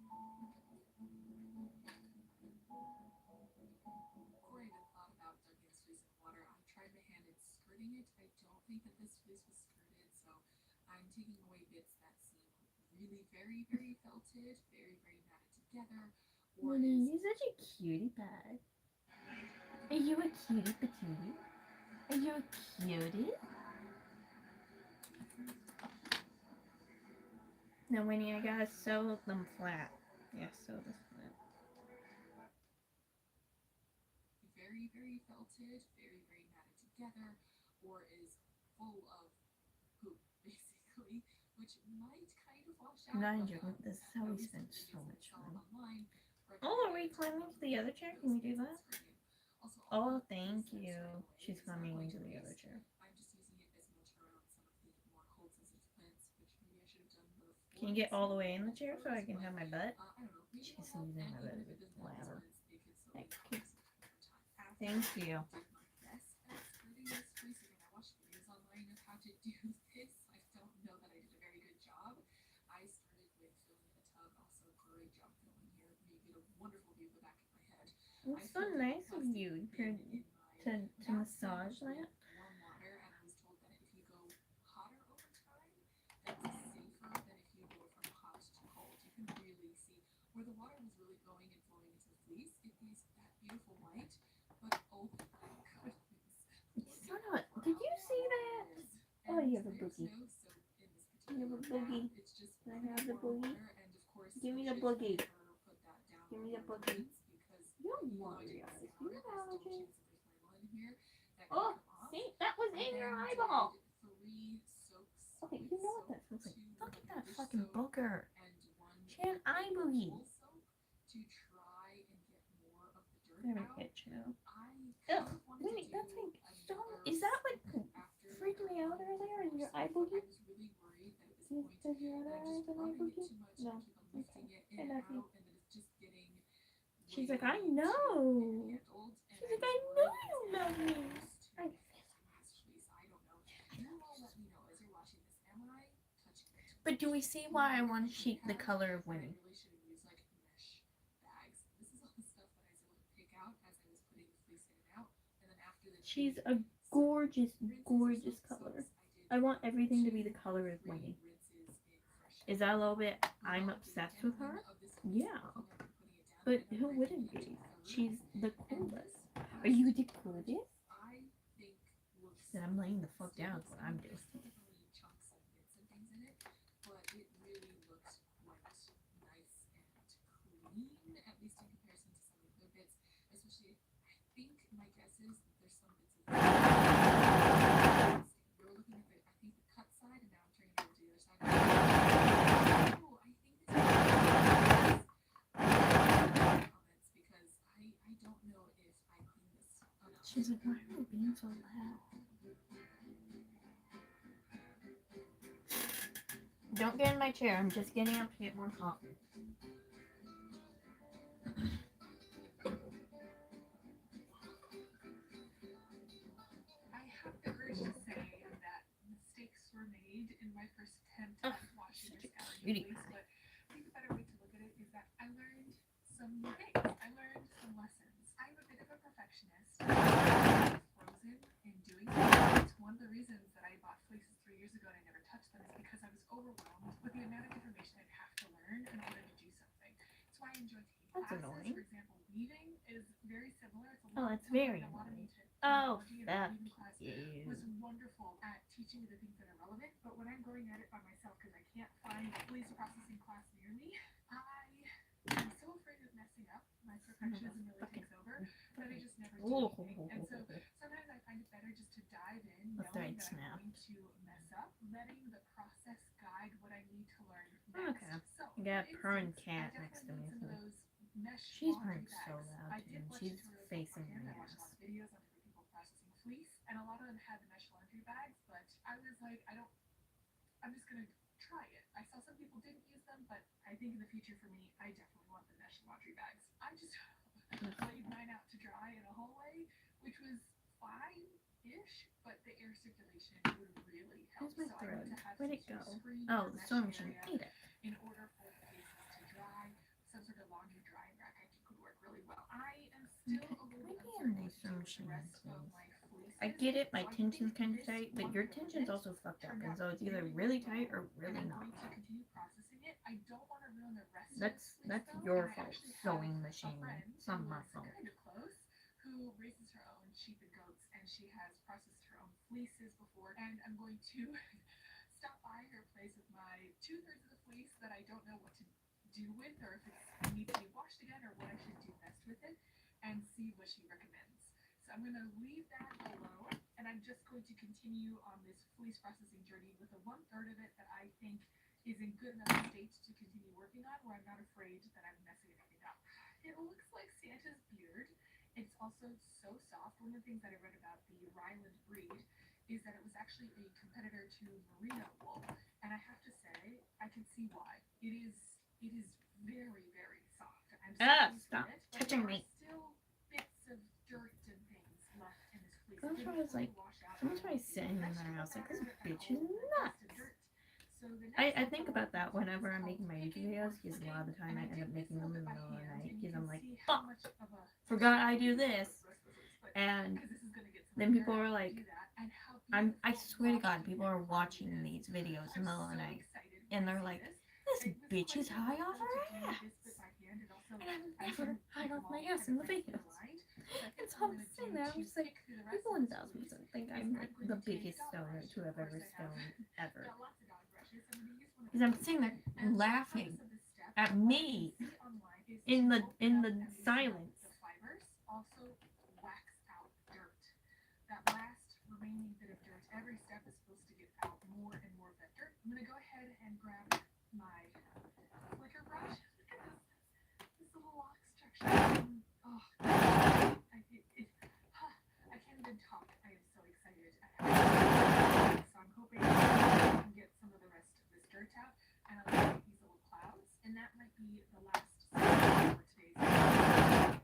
A: Before I even thought about dunking this fleece in water, I tried my hand at skirting it. I don't think that this fleece was skirted, so I'm taking away bits that seem really very felted, very matted together.
B: Winnie, you're such a cutie pie. Are you a cutie patootie? Are you a cutie? No, Winnie, I gotta sew them flat. Yeah, sew this flat.
A: Very felted, very matted together, or is full of poop, basically, which might kind of wash out.
B: Not joking. This is how we spend so much time. Oh, are we climbing to the other chair? Can we do that? Oh, thank you. She's climbing into the other chair.
A: I'm just using it as mulch around some of the more cold sensitive plants, which maybe I should have done before.
B: Can you get all the way in the chair so I can have my butt?
A: I don't know.
B: She's using my butt as a ladder. Thank you.
A: Thank
B: Thank you.
A: I watched videos online of how to do this. I don't know that I did a very good job. I started with filling in a tub. Also, great job filling here. You get a wonderful view of the back of my head.
B: It's so nice of you to massage that.
A: Warm water, and I was told that if you go hotter over time, that's safer than if you go from hot to cold. You can really see where the water was really going and flowing into the fleece. It is that beautiful white, but oh my goodness.
B: Son of a, did you see that? Oh, you have a boogie. You have a boogie. Can I have the boogie? Give me the boogie. Give me the boogie. You're worried. You have allergies. Oh, see? That was in your eyeball. Okay, you know what that smells like. Look at that fucking booger. She had eye boogie. There we go, Joe. Ugh, wait, that's like so. Is that what freaked me out earlier in your eye boogie? Does your other eye have an eye boogie? No. Okay. I love you. She's like, I know. She's like, I know you love me. I But do we see why I want to cheat the color of Winnie? She's a gorgeous color. I want everything to be the color of Winnie. Is that a little bit, I'm obsessed with her? Yeah. But who wouldn't be? She's the coolest. Are you the coolest? Then I'm laying the fuck down is what I'm doing. She's like, why are you being so loud? Don't get in my chair. I'm just getting up to get more coffee.
A: I have the urge to say that mistakes were made in my first attempt at washing or
B: such a
A: scouring
B: cutie
A: a fleece,
B: pie.
A: but I think a better way to look at it is that I learned some new things. I learned some lessons. I'm a bit of a perfectionist. I was frozen in doing so. It's one of the reasons that I bought fleeces 3 years ago and I never touched them is because I was overwhelmed with the amount of information I'd have to learn in order to do something. That's why I enjoy taking
B: That's
A: classes.
B: annoying.
A: For example, weaving is very similar. It's a
B: Oh,
A: lot
B: that's very
A: a lot of
B: annoying.
A: new
B: Oh,
A: technology, and
B: fuck
A: the weaving class
B: you.
A: was wonderful at teaching me the things that are relevant. But when I'm going at it by myself because I can't find a fleece processing class near me, I'm so afraid of messing up. My perfectionism really takes over that I just never do anything. And so sometimes I find it better just to dive in, knowing that I'm going to mess up, letting the process guide what I need to learn next.
B: Okay.
A: So,
B: I got a purring
A: I
B: cat next to
A: definitely
B: me.
A: need some of those mesh
B: She's
A: laundry
B: purring so
A: bags.
B: loud
A: I
B: too,
A: did
B: and
A: watch
B: she's
A: tutorials
B: facing
A: beforehand.
B: my
A: I watched a lot
B: ass.
A: of videos on different people processing fleece, and a lot of them had the mesh laundry bags, but I was like, I'm just gonna try it. I saw some people didn't use them, but I think in the future for me, I definitely want the mesh laundry bags. I just laid mine out to dry in a hallway, which was fine-ish, but the air circulation would really help.
B: Where's my
A: So I
B: thread?
A: need to have
B: Where'd
A: some
B: it go?
A: sort of screen
B: Oh,
A: or
B: the
A: mesh
B: sewing machine
A: area
B: ate it.
A: in order for the pieces to dry. Some sort of laundry drying rack I think would work really well. I am still a little bit
B: Can I get a
A: uncertain
B: nice
A: what to do
B: sewing
A: with the
B: machine,
A: rest of
B: please?
A: my fleeces.
B: I get it, my
A: So I
B: tension's
A: think
B: kind of
A: this
B: tight, but
A: one
B: your
A: filament
B: tension's also fucked up,
A: turned
B: and
A: out
B: so it's either
A: really
B: really tight
A: well,
B: or really
A: and I'm
B: not.
A: going to continue processing it. I don't want to ruin the rest of
B: That's
A: this fleece though.
B: your
A: And I
B: fault,
A: actually have
B: sewing
A: a
B: machine.
A: friend
B: It's not
A: who
B: my
A: is
B: fault.
A: kind of close, who raises her own sheep and goats, and she has processed her own fleeces before. And I'm going to stop by her place with my 2/3 of the fleece that I don't know what to do with, or if it needs to be washed again, or what I should do best with it, and see what she recommends. So I'm going to leave that alone, and I'm just going to continue on this fleece processing journey with the 1/3 of it that I think is in good enough state to continue working on, where I'm not afraid that I'm messing anything up. It looks like Santa's beard. It's also so soft. One of the things that I read about the Ryland breed is that it was actually a competitor to merino wool, and I have to say, I can see why. It is very, very soft. I'm so
B: Stop
A: it,
B: touching me.
A: Still bits of dirt and things left in this fleece.
B: That's why I was like, someone's probably sitting in their house like, this bitch is nuts. I think about that whenever I'm making my YouTube videos, because a lot of the time I end up making them in the middle of the night, because I'm like, fuck, forgot I do this. And then people are like, I swear to God, people are watching these videos in the middle of the night, and they're like, this bitch is high off her ass. And I'm never high off my ass in the videos. And so I'm sitting there, I'm just like, people in thousands think I'm like the biggest stoner to have ever stoned ever. Because I'm sitting there laughing at me in the silence.
A: The fibers also wax out dirt. That last remaining bit of dirt, every step is supposed to get out more and more of that dirt. I'm going to go ahead and grab my flicker brush. Look at this little lock structure. Oh, I can't even talk. I am so excited at how so I'm hoping I can get some of the rest of this dirt out, and I'll make these little clouds, and that might be the last step for today's video.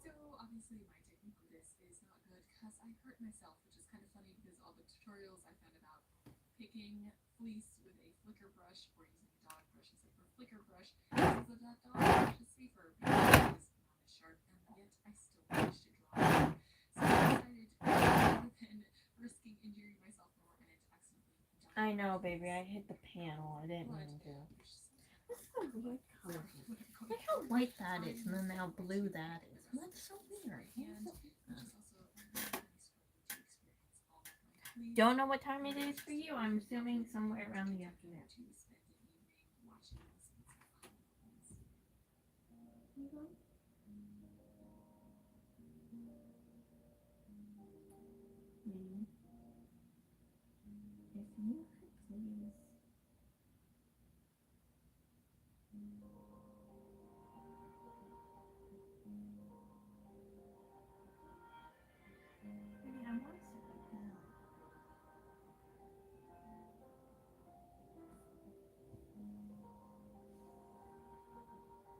A: So obviously my technique with this is not good because I hurt myself, which is kind of funny because all the tutorials I found about picking fleece with a flicker brush or using a dog brush instead of a flicker brush says that that dog brush is safer because it is not as sharp, and yet I still managed to draw it. So I decided rather than risking injuring myself more and it accidentally dying.
B: I know, baby, I hit the panel. I didn't mean to. This is a weird color. Look how white that is, and then how blue that is. That's so weird. Don't know what time it is for you. I'm assuming somewhere around the afternoon. You please. Honey, I want to sit right now.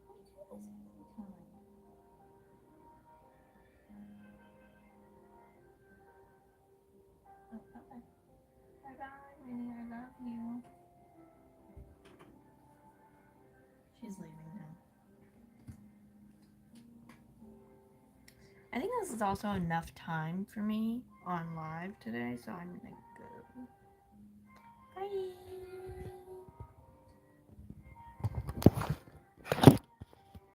B: We do this every time. Oh, okay. Bye-bye, Minnie. I love you. She's leaving now. I think this is also enough time for me on live today, so I'm gonna